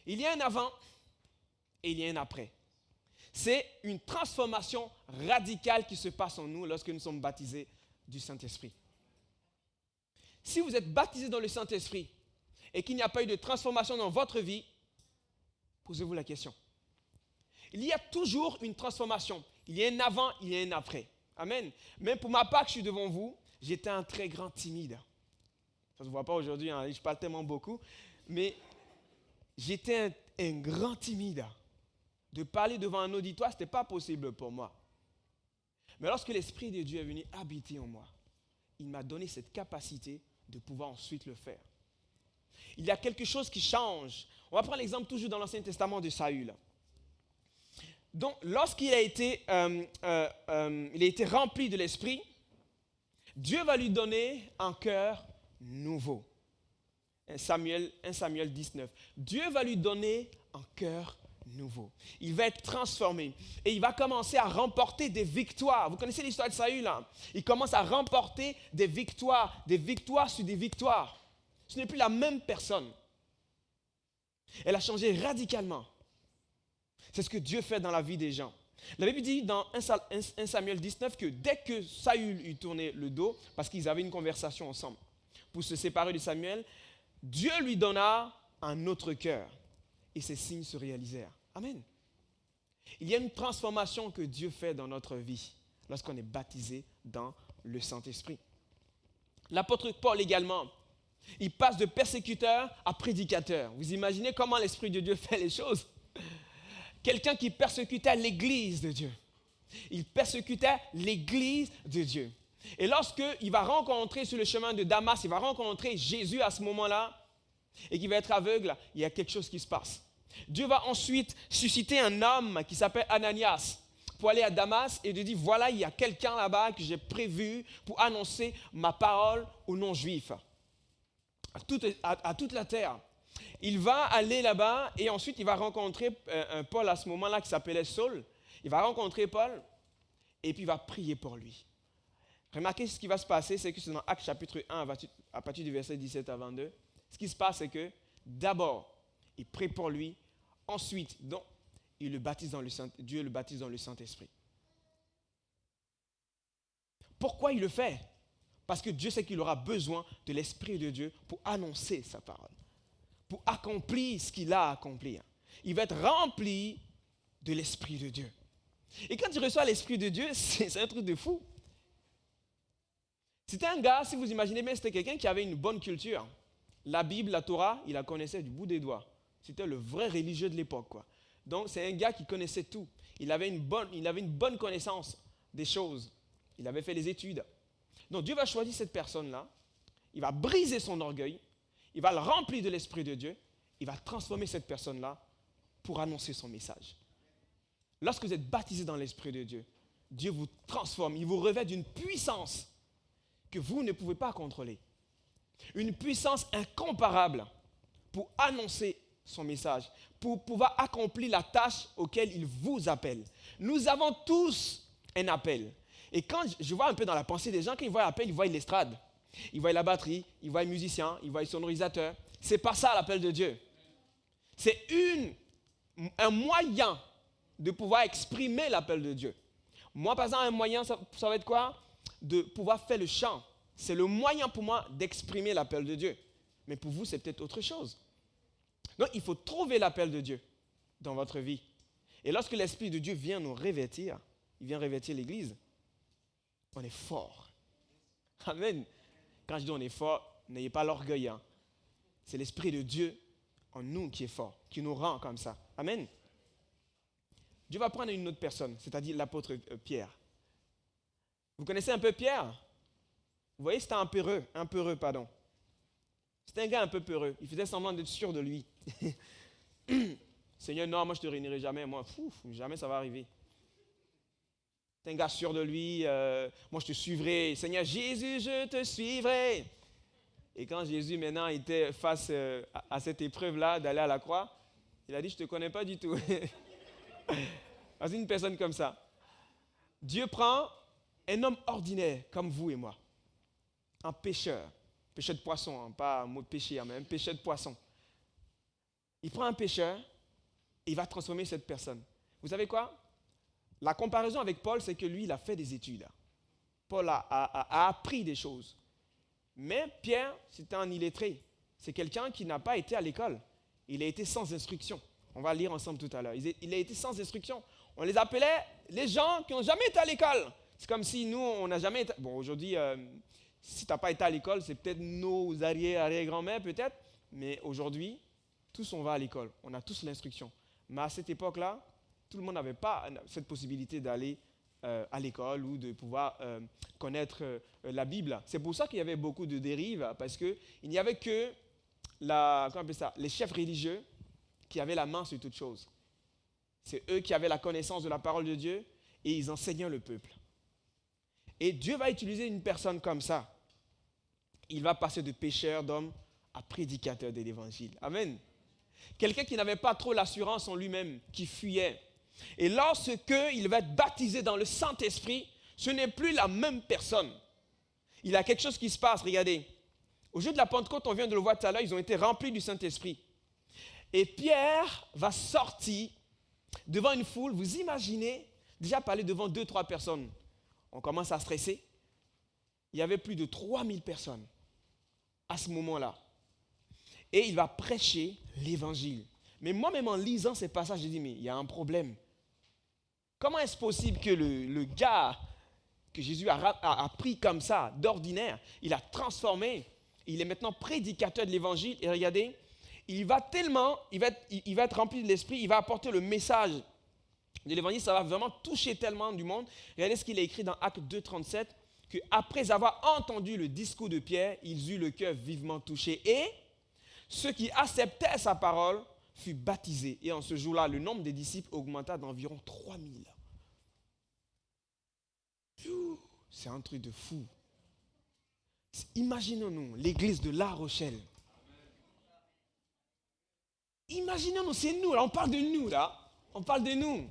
Il y a un avant et il y a un après. C'est une transformation radicale qui se passe en nous lorsque nous sommes baptisés du Saint-Esprit. Si vous êtes baptisé dans le Saint-Esprit et qu'il n'y a pas eu de transformation dans votre vie, posez-vous la question. Il y a toujours une transformation. Il y a un avant, il y a un après. Amen. Même pour ma part, que je suis devant vous, j'étais un très grand timide. Ça ne se voit pas aujourd'hui, hein, je parle tellement beaucoup. Mais j'étais un grand timide. De parler devant un auditoire, ce n'était pas possible pour moi. Mais lorsque l'Esprit de Dieu est venu habiter en moi, il m'a donné cette capacité de pouvoir ensuite le faire. Il y a quelque chose qui change. On va prendre l'exemple toujours dans l'Ancien Testament de Saül. Donc, lorsqu'il a été rempli de l'Esprit, Dieu va lui donner un cœur nouveau. 1 Samuel 19. Dieu va lui donner un cœur nouveau. Il va être transformé et il va commencer à remporter des victoires. Vous connaissez l'histoire de Saül, hein? Il commence à remporter des victoires sur des victoires. Ce n'est plus la même personne. Elle a changé radicalement. C'est ce que Dieu fait dans la vie des gens. La Bible dit dans 1 Samuel 19 que dès que Saül eut tourné le dos, parce qu'ils avaient une conversation ensemble, pour se séparer de Samuel, Dieu lui donna un autre cœur. Et ces signes se réalisèrent. Amen. Il y a une transformation que Dieu fait dans notre vie lorsqu'on est baptisé dans le Saint-Esprit. L'apôtre Paul également, il passe de persécuteur à prédicateur. Vous imaginez comment l'Esprit de Dieu fait les choses? Quelqu'un qui persécutait l'Église de Dieu. Il persécutait l'Église de Dieu. Et lorsqu'il va rencontrer sur le chemin de Damas, il va rencontrer Jésus à ce moment-là, et qu'il va être aveugle, il y a quelque chose qui se passe. Dieu va ensuite susciter un homme qui s'appelle Ananias pour aller à Damas et lui dire, voilà, il y a quelqu'un là-bas que j'ai prévu pour annoncer ma parole aux non-juifs. à toute la terre. Il va aller là-bas et ensuite il va rencontrer un Paul à ce moment-là qui s'appelait Saul. Il va rencontrer Paul et puis il va prier pour lui. Remarquez ce qui va se passer, c'est que c'est dans Actes chapitre 1 à partir du verset 17 à 22. Ce qui se passe, c'est que d'abord, il prie pour lui. Ensuite, donc, Dieu le baptise dans le Saint-Esprit. Pourquoi il le fait? Parce que Dieu sait qu'il aura besoin de l'Esprit de Dieu pour annoncer sa parole, pour accomplir ce qu'il a à accomplir. Il va être rempli de l'Esprit de Dieu. Et quand il reçoit l'Esprit de Dieu, c'est un truc de fou. C'était un gars, si vous imaginez bien, c'était quelqu'un qui avait une bonne culture. La Bible, la Torah, il la connaissait du bout des doigts. C'était le vrai religieux de l'époque, quoi. Donc c'est un gars qui connaissait tout. Il avait une bonne connaissance des choses. Il avait fait les études. Donc Dieu va choisir cette personne-là. Il va briser son orgueil. Il va le remplir de l'Esprit de Dieu. Il va transformer cette personne-là pour annoncer son message. Lorsque vous êtes baptisé dans l'Esprit de Dieu, Dieu vous transforme. Il vous revêt d'une puissance que vous ne pouvez pas contrôler. Une puissance incomparable pour annoncer son message, pour pouvoir accomplir la tâche auquel il vous appelle. Nous avons tous un appel. Et quand je vois un peu dans la pensée des gens, quand ils voient l'appel, ils voient l'estrade. Ils voient la batterie, ils voient le musicien, ils voient le sonorisateur. C'est pas ça l'appel de Dieu. C'est un moyen de pouvoir exprimer l'appel de Dieu. Moi, par exemple, un moyen, ça va être quoi? De pouvoir faire le chant. C'est le moyen pour moi d'exprimer l'appel de Dieu. Mais pour vous, c'est peut-être autre chose. Donc, il faut trouver l'appel de Dieu dans votre vie. Et lorsque l'Esprit de Dieu vient nous revêtir, il vient revêtir l'Église, on est fort. Amen. Quand je dis on est fort, n'ayez pas l'orgueil. Hein. C'est l'Esprit de Dieu en nous qui est fort, qui nous rend comme ça. Amen. Dieu va prendre une autre personne, c'est-à-dire l'apôtre Pierre. Vous connaissez un peu Pierre? Vous voyez, c'était un peureux. C'était un gars un peu peureux. Il faisait semblant d'être sûr de lui. Seigneur, non, moi je ne te réunirai jamais. Moi, jamais ça va arriver. C'est un gars sûr de lui. Moi je te suivrai. Seigneur Jésus, je te suivrai. Et quand Jésus maintenant était face à cette épreuve-là d'aller à la croix, il a dit, je ne te connais pas du tout. C'est une personne comme ça. Dieu prend un homme ordinaire comme vous et moi. Un pêcheur de poisson, hein, pas un mot de péché, mais un pêcheur de poisson. Il prend un pêcheur et il va transformer cette personne. Vous savez quoi? La comparaison avec Paul, c'est que lui, il a fait des études. Paul a appris des choses. Mais Pierre, c'était un illettré. C'est quelqu'un qui n'a pas été à l'école. Il a été sans instruction. On va lire ensemble tout à l'heure. Il a été sans instruction. On les appelait les gens qui n'ont jamais été à l'école. C'est comme si nous, on n'a jamais été... Bon, aujourd'hui... si tu n'as pas été à l'école, c'est peut-être nos arrière-grands-mères, peut-être. Mais aujourd'hui, tous on va à l'école. On a tous l'instruction. Mais à cette époque-là, tout le monde n'avait pas cette possibilité d'aller à l'école ou de pouvoir connaître la Bible. C'est pour ça qu'il y avait beaucoup de dérives, parce qu'il n'y avait que les chefs religieux qui avaient la main sur toutes choses. C'est eux qui avaient la connaissance de la parole de Dieu et ils enseignaient le peuple. Et Dieu va utiliser une personne comme ça. Il va passer de pécheur d'homme à prédicateur de l'évangile. Amen. Quelqu'un qui n'avait pas trop l'assurance en lui-même, qui fuyait. Et lorsqu'il va être baptisé dans le Saint-Esprit, ce n'est plus la même personne. Il y a quelque chose qui se passe, regardez. Au jour de la Pentecôte, on vient de le voir tout à l'heure, ils ont été remplis du Saint-Esprit. Et Pierre va sortir devant une foule. Vous imaginez, déjà parler devant 2-3 personnes. On commence à stresser. Il y avait plus de 3000 personnes à ce moment-là. Et il va prêcher l'évangile. Mais moi-même en lisant ces passages, j'ai dit, mais il y a un problème. Comment est-ce possible que le gars que Jésus a pris comme ça, d'ordinaire, il a transformé, il est maintenant prédicateur de l'évangile. Et regardez, il va être rempli de l'esprit, il va apporter le message de l'évangile, ça va vraiment toucher tellement du monde. Regardez ce qu'il a écrit dans Actes 2,37, qu'après avoir entendu le discours de Pierre, ils eurent le cœur vivement touché. Et ceux qui acceptaient sa parole furent baptisés. Et en ce jour-là, le nombre des disciples augmenta d'environ 3000. C'est un truc de fou. Imaginons-nous l'église de La Rochelle. Imaginons-nous, c'est nous, là, on parle de nous, là. On parle de nous.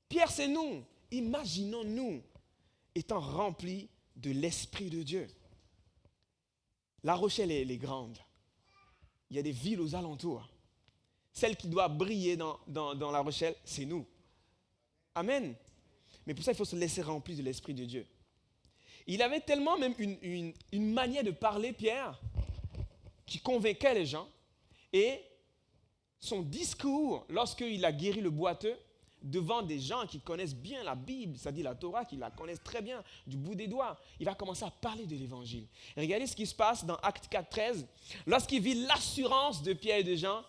Pierre, c'est nous. Imaginons-nous étant remplis de l'Esprit de Dieu. La Rochelle, elle est grande. Il y a des villes aux alentours. Celle qui doit briller dans La Rochelle, c'est nous. Amen. Mais pour ça, il faut se laisser remplir de l'Esprit de Dieu. Il avait tellement même une manière de parler, Pierre, qui convainquait les gens. Et son discours, lorsqu'il a guéri le boiteux, devant des gens qui connaissent bien la Bible, c'est-à-dire la Torah, qui la connaissent très bien du bout des doigts, il va commencer à parler de l'Évangile. Et regardez ce qui se passe dans Actes 4:13. Lorsqu'il vit l'assurance de Pierre et de Jean,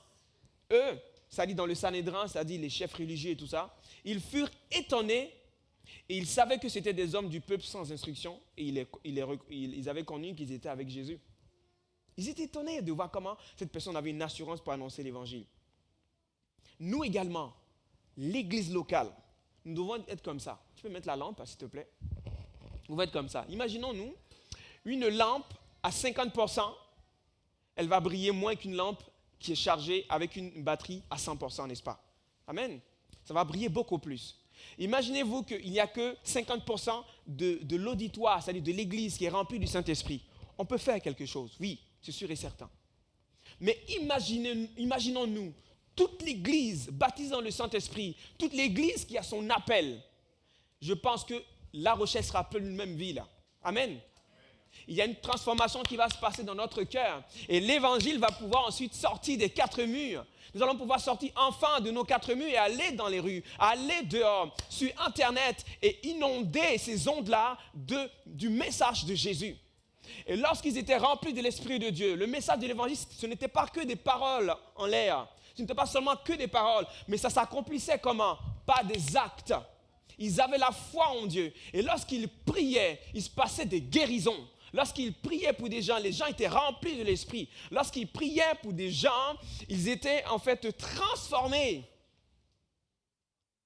eux, c'est-à-dire dans le Sanhédrin, c'est-à-dire les chefs religieux et tout ça, ils furent étonnés et ils savaient que c'était des hommes du peuple sans instruction et ils avaient connu qu'ils étaient avec Jésus. Ils étaient étonnés de voir comment cette personne avait une assurance pour annoncer l'Évangile. Nous également, l'Église locale, nous devons être comme ça. Tu peux mettre la lampe, s'il te plaît. Nous devons être comme ça. Imaginons-nous, une lampe à 50%, elle va briller moins qu'une lampe qui est chargée avec une batterie à 100%, n'est-ce pas? Amen. Ça va briller beaucoup plus. Imaginez-vous qu'il n'y a que 50% de l'auditoire, c'est-à-dire de l'Église qui est remplie du Saint-Esprit. On peut faire quelque chose, oui, c'est sûr et certain. Mais imaginons-nous, toute l'Église baptisée dans le Saint-Esprit, toute l'Église qui a son appel, je pense que La Rochelle sera plus une même ville. Amen. Il y a une transformation qui va se passer dans notre cœur. Et l'Évangile va pouvoir ensuite sortir des 4 murs. Nous allons pouvoir sortir enfin de nos 4 murs et aller dans les rues, aller dehors, sur Internet et inonder ces ondes-là du message de Jésus. Et lorsqu'ils étaient remplis de l'Esprit de Dieu, le message de l'Évangile, ce n'était pas que des paroles en l'air. Ce n'était pas seulement que des paroles, mais ça s'accomplissait comment? Par des actes. Ils avaient la foi en Dieu. Et lorsqu'ils priaient, il se passait des guérisons. Lorsqu'ils priaient pour des gens, les gens étaient remplis de l'Esprit. Lorsqu'ils priaient pour des gens, ils étaient en fait transformés.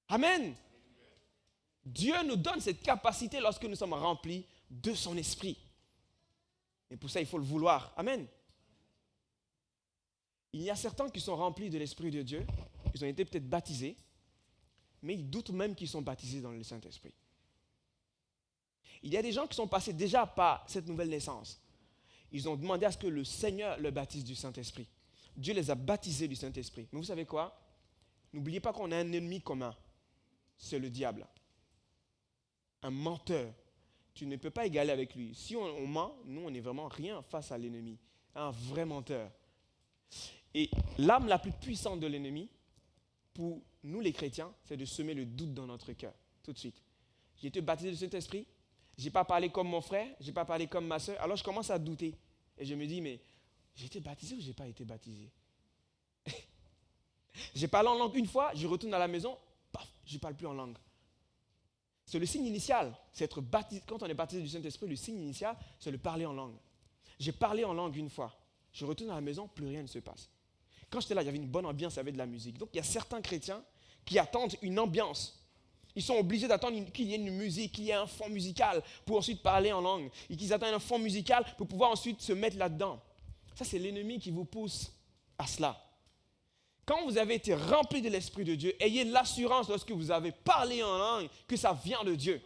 Amen. Dieu nous donne cette capacité lorsque nous sommes remplis de son Esprit. Et pour ça, il faut le vouloir. Amen. Il y a certains qui sont remplis de l'Esprit de Dieu. Ils ont été peut-être baptisés, mais ils doutent même qu'ils sont baptisés dans le Saint-Esprit. Il y a des gens qui sont passés déjà par cette nouvelle naissance. Ils ont demandé à ce que le Seigneur le baptise du Saint-Esprit. Dieu les a baptisés du Saint-Esprit. Mais vous savez quoi? N'oubliez pas qu'on a un ennemi commun. C'est le diable. Un menteur. Tu ne peux pas égaler avec lui. Si on ment, nous, on n'est vraiment rien face à l'ennemi. Un vrai menteur. Et l'arme la plus puissante de l'ennemi, pour nous les chrétiens, c'est de semer le doute dans notre cœur, tout de suite. J'ai été baptisé du Saint-Esprit, je n'ai pas parlé comme mon frère, je n'ai pas parlé comme ma soeur, alors je commence à douter. Et je me dis, mais j'ai été baptisé ou je n'ai pas été baptisé? J'ai parlé en langue une fois, je retourne à la maison, paf, je ne parle plus en langue. C'est le signe initial, c'est être baptisé. Quand on est baptisé du Saint-Esprit, le signe initial, c'est le parler en langue. J'ai parlé en langue une fois, je retourne à la maison, plus rien ne se passe. Quand j'étais là, il y avait une bonne ambiance, il y avait de la musique. Donc il y a certains chrétiens qui attendent une ambiance. Ils sont obligés d'attendre qu'il y ait une musique, qu'il y ait un fond musical pour ensuite parler en langue. Et qu'ils attendent un fond musical pour pouvoir ensuite se mettre là-dedans. Ça, c'est l'ennemi qui vous pousse à cela. Quand vous avez été rempli de l'Esprit de Dieu, ayez l'assurance lorsque vous avez parlé en langue que ça vient de Dieu.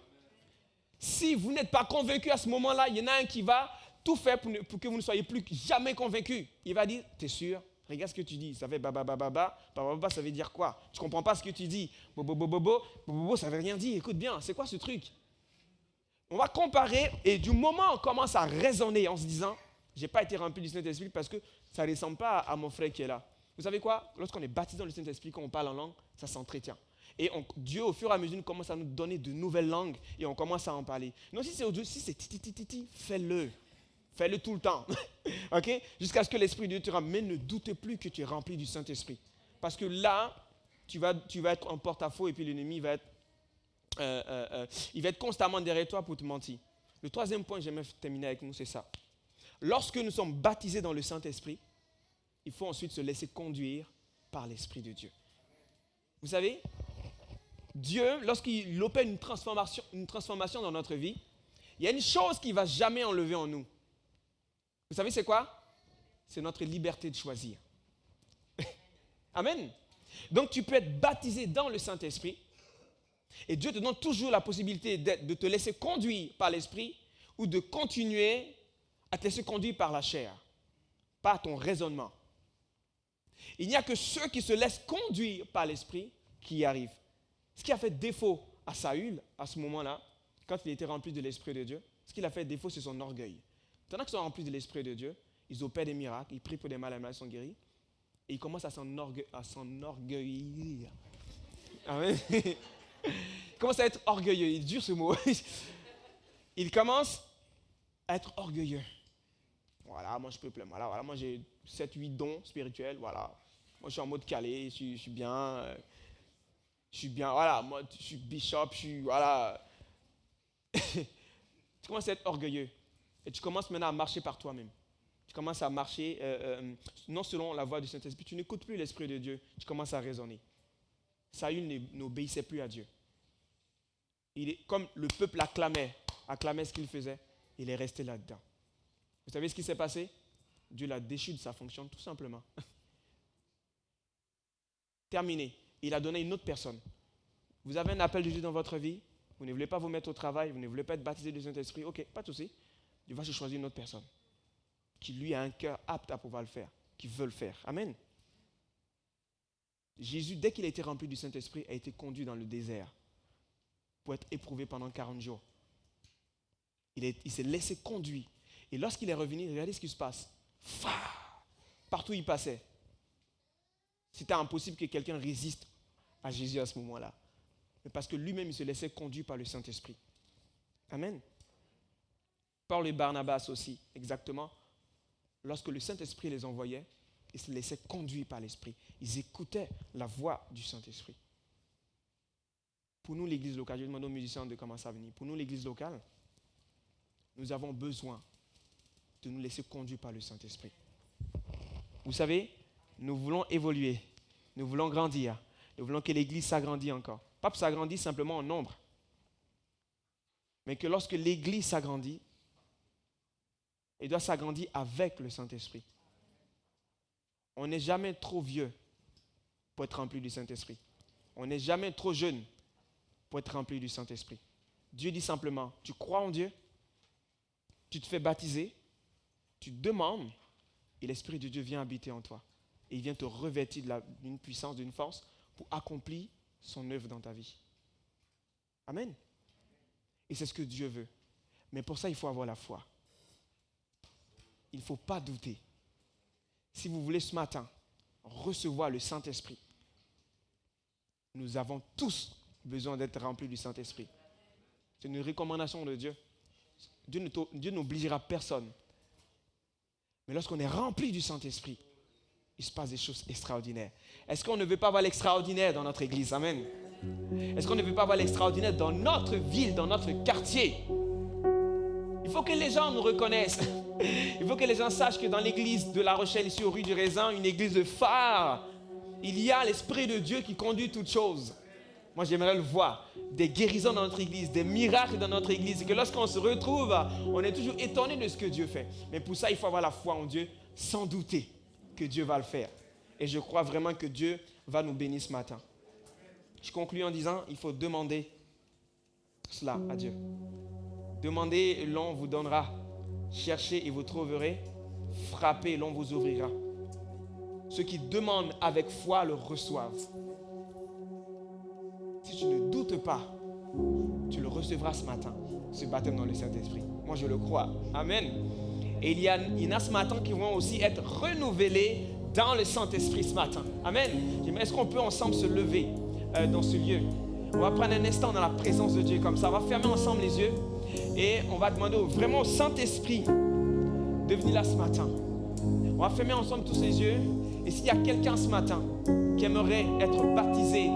Si vous n'êtes pas convaincu à ce moment-là, il y en a un qui va tout faire pour que vous ne soyez plus jamais convaincu. Il va dire, t'es sûr? Regarde ce que tu dis, ça fait bababababa, bababa, ça veut dire quoi? Tu ne comprends pas ce que tu dis. Bobo, ça ne veut rien dire. Écoute bien, c'est quoi ce truc? On va comparer et du moment où on commence à raisonner en se disant, je n'ai pas été rempli du Saint-Esprit parce que ça ne ressemble pas à mon frère qui est là. Vous savez quoi? Lorsqu'on est baptisé dans le Saint-Esprit, quand on parle en langue, ça s'entretient. Et Dieu, au fur et à mesure, commence à nous donner de nouvelles langues et on commence à en parler. Non, si c'est titi, fais-le. Fais-le tout le temps. OK? Jusqu'à ce que l'Esprit de Dieu te ramène. Mais ne doute plus que tu es rempli du Saint-Esprit. Parce que là, tu vas être en porte-à-faux et puis l'ennemi va être constamment derrière toi pour te mentir. Le troisième point que j'aimerais terminer avec nous, c'est ça. Lorsque nous sommes baptisés dans le Saint-Esprit, il faut ensuite se laisser conduire par l'Esprit de Dieu. Vous savez, Dieu, lorsqu'il opère une transformation dans notre vie, il y a une chose qu'il ne va jamais enlever en nous. Vous savez c'est quoi? C'est notre liberté de choisir. Amen. Donc tu peux être baptisé dans le Saint-Esprit. Et Dieu te donne toujours la possibilité de te laisser conduire par l'Esprit ou de continuer à te laisser conduire par la chair, par ton raisonnement. Il n'y a que ceux qui se laissent conduire par l'Esprit qui y arrivent. Ce qui a fait défaut à Saül, à ce moment-là, quand il était rempli de l'Esprit de Dieu, ce qu'il a fait défaut, c'est son orgueil. Tandis qu'ils sont remplis de l'Esprit de Dieu, ils opèrent des miracles, ils prient pour des malades, ils sont guéris, et ils commencent à s'enorgueillir. Amen. Ils commencent à être orgueilleux, il est dur ce mot. Ils commencent à être orgueilleux. Voilà, moi je peux plein. Voilà, moi j'ai 7-8 dons spirituels, voilà. Moi je suis en mode calé, je suis bien. Voilà, moi je suis bishop, voilà. Tu commences à être orgueilleux. Et tu commences maintenant à marcher par toi-même. Tu commences à marcher non selon la voix du Saint-Esprit. Tu n'écoutes plus l'Esprit de Dieu. Tu commences à raisonner. Saül n'obéissait plus à Dieu. Comme le peuple acclamait ce qu'il faisait, il est resté là-dedans. Vous savez ce qui s'est passé? Dieu l'a déchu de sa fonction, tout simplement. Terminé. Il a donné une autre personne. Vous avez un appel de Dieu dans votre vie, vous ne voulez pas vous mettre au travail, vous ne voulez pas être baptisé du Saint-Esprit, ok, pas de souci. Dieu va se choisir une autre personne qui lui a un cœur apte à pouvoir le faire, qui veut le faire. Amen. Jésus, dès qu'il a été rempli du Saint-Esprit, a été conduit dans le désert pour être éprouvé pendant 40 jours. Il s'est laissé conduire. Et lorsqu'il est revenu, regardez ce qui se passe. Partout où il passait. C'était impossible que quelqu'un résiste à Jésus à ce moment-là. Mais parce que lui-même, il se laissait conduire par le Saint-Esprit. Amen. Paul et Barnabas aussi, exactement. Lorsque le Saint-Esprit les envoyait, ils se laissaient conduire par l'Esprit. Ils écoutaient la voix du Saint-Esprit. Pour nous, l'église locale, je demande aux musiciens de commencer à venir. Pour nous, l'église locale, nous avons besoin de nous laisser conduire par le Saint-Esprit. Vous savez, nous voulons évoluer, nous voulons grandir, nous voulons que l'église s'agrandisse encore. Pas que ça grandisse simplement en nombre, mais que lorsque l'église s'agrandit, elle doit s'agrandir avec le Saint-Esprit. On n'est jamais trop vieux pour être rempli du Saint-Esprit. On n'est jamais trop jeune pour être rempli du Saint-Esprit. Dieu dit simplement, tu crois en Dieu, tu te fais baptiser, tu demandes, et l'Esprit de Dieu vient habiter en toi. Et il vient te revêtir d'une puissance, d'une force pour accomplir son œuvre dans ta vie. Amen. Et c'est ce que Dieu veut. Mais pour ça, il faut avoir la foi. Il ne faut pas douter. Si vous voulez ce matin recevoir le Saint-Esprit, nous avons tous besoin d'être remplis du Saint-Esprit. C'est une recommandation de Dieu. Dieu n'obligera personne. Mais lorsqu'on est rempli du Saint-Esprit, il se passe des choses extraordinaires. Est-ce qu'on ne veut pas avoir l'extraordinaire dans notre église? Amen. Est-ce qu'on ne veut pas avoir l'extraordinaire dans notre ville, dans notre quartier? Il faut que les gens nous reconnaissent. Il faut que les gens sachent que dans l'église de La Rochelle, ici au rue du Raisin, une église de phare, il y a l'Esprit de Dieu qui conduit toutes choses. Moi, j'aimerais le voir. Des guérisons dans notre église, des miracles dans notre église. Et que lorsqu'on se retrouve, on est toujours étonné de ce que Dieu fait. Mais pour ça, il faut avoir la foi en Dieu, sans douter que Dieu va le faire. Et je crois vraiment que Dieu va nous bénir ce matin. Je conclue en disant, il faut demander cela à Dieu. Demandez, l'on vous donnera. Cherchez et vous trouverez. Frappez, l'on vous ouvrira. Ceux qui demandent avec foi le reçoivent. Si tu ne doutes pas, tu le recevras ce matin, ce baptême dans le Saint-Esprit. Moi, je le crois. Amen. Et il y en a ce matin qui vont aussi être renouvelés dans le Saint-Esprit ce matin. Amen. Est-ce qu'on peut ensemble se lever dans ce lieu? On va prendre un instant dans la présence de Dieu comme ça. On va fermer ensemble les yeux et on va demander vraiment au Saint-Esprit de venir là ce matin. On va fermer ensemble tous les yeux. Et s'il y a quelqu'un ce matin qui aimerait être baptisé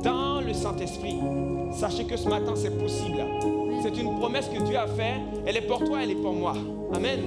dans le Saint-Esprit, sachez que ce matin c'est possible. C'est une promesse que Dieu a faite. Elle est pour toi, elle est pour moi. Amen.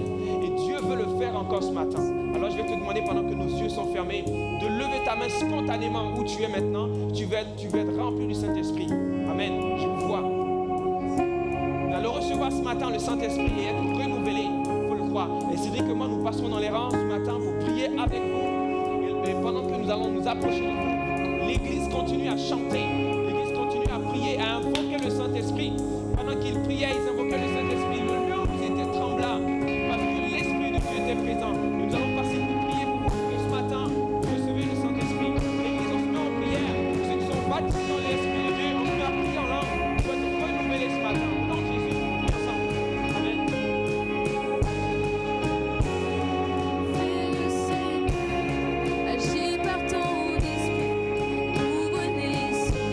Et Dieu veut le faire encore ce matin. Alors je vais te demander, pendant que nos yeux sont fermés, de lever ta main spontanément où tu es maintenant. Tu veux être rempli du Saint-Esprit. Amen. Je vous vois. Nous allons recevoir ce matin le Saint-Esprit et être renouvelé. Il faut le croire. Et c'est vrai que moi, nous passons dans les rangs ce matin pour prier avec vous. Et pendant que nous allons nous approcher de vous, l'Église continue à chanter, l'Église continue à prier, à invoquer le Saint-Esprit. Pendant qu'ils priaient, ils invoquaient le Saint-Esprit. Le lieu où ils étaient tremblant, parce que l'Esprit de Dieu était présent. Nous allons passer pour prier pour vous que ce matin, vous recevez le Saint-Esprit. L'Église, on se met en prière. Ceux qui sont baptisés dans l'Esprit de Dieu, on se met à prier en langue. Nous doit être renouvelé ce matin. Au nom de Jésus, on prie ensemble. Amen. Agis par ton esprit, ouvre les cieux,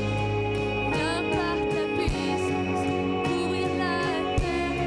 viens par ta puissance, ouvrir la terre.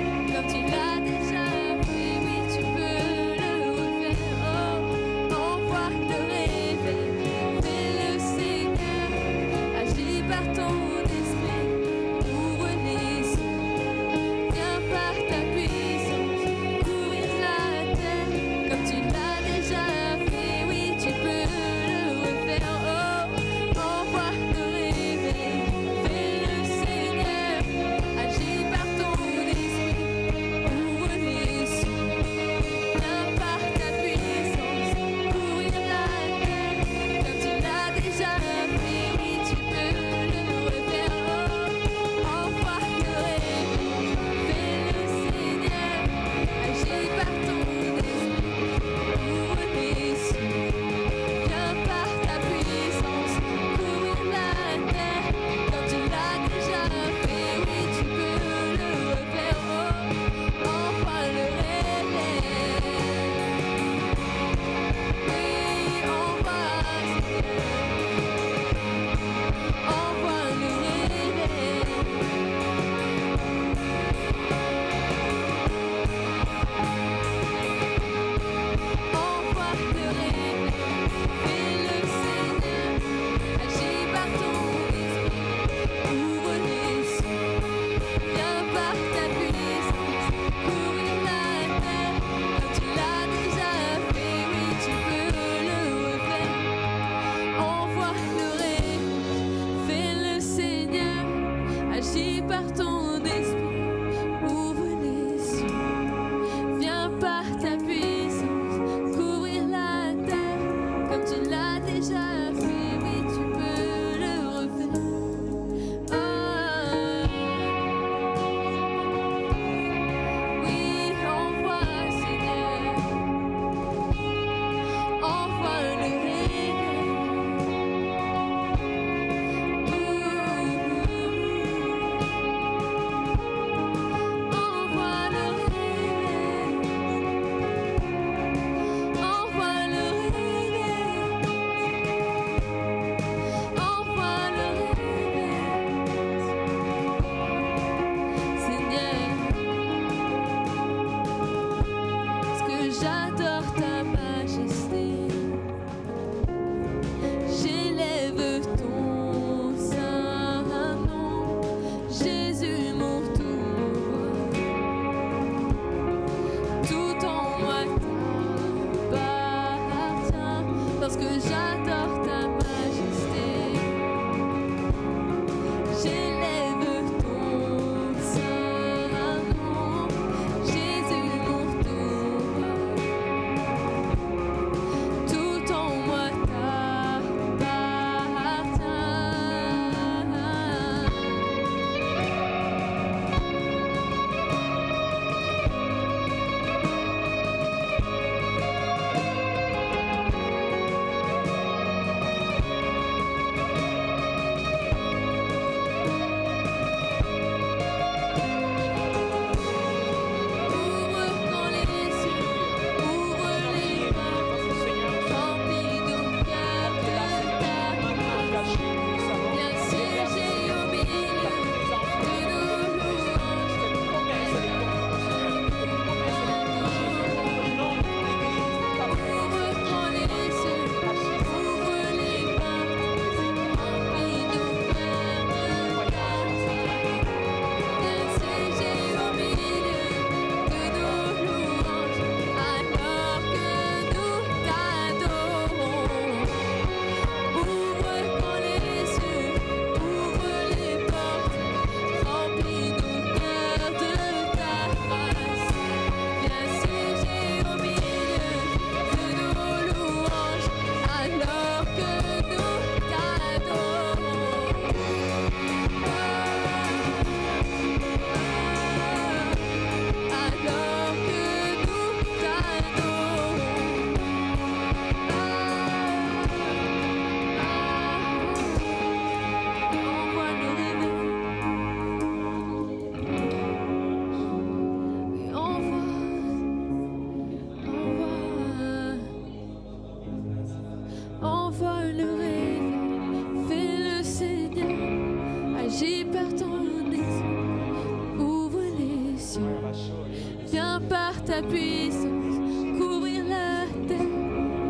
ta puissance, couvrir la terre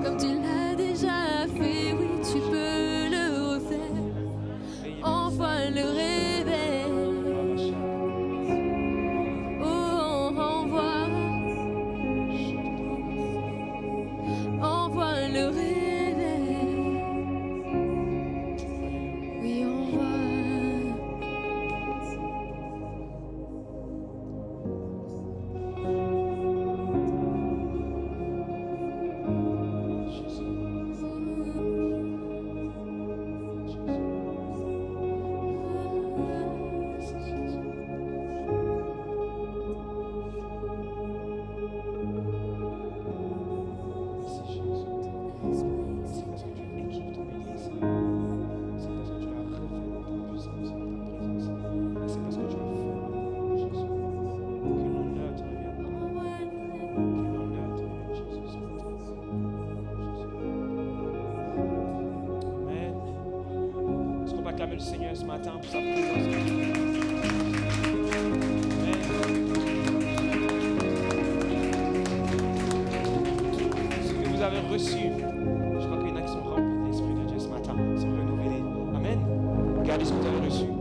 comme tu l'as déjà fait. Oui, tu peux le refaire. Envoie le réveil. Oh, envoie le réveil. Oui, envoie. Acclamer le Seigneur ce matin pour sa présence. Amen. Ce que vous avez reçu, je crois qu'il y en a qui sont remplis de l'Esprit de Dieu ce matin, sont renouvelés. Amen. Regardez ce que vous avez reçu.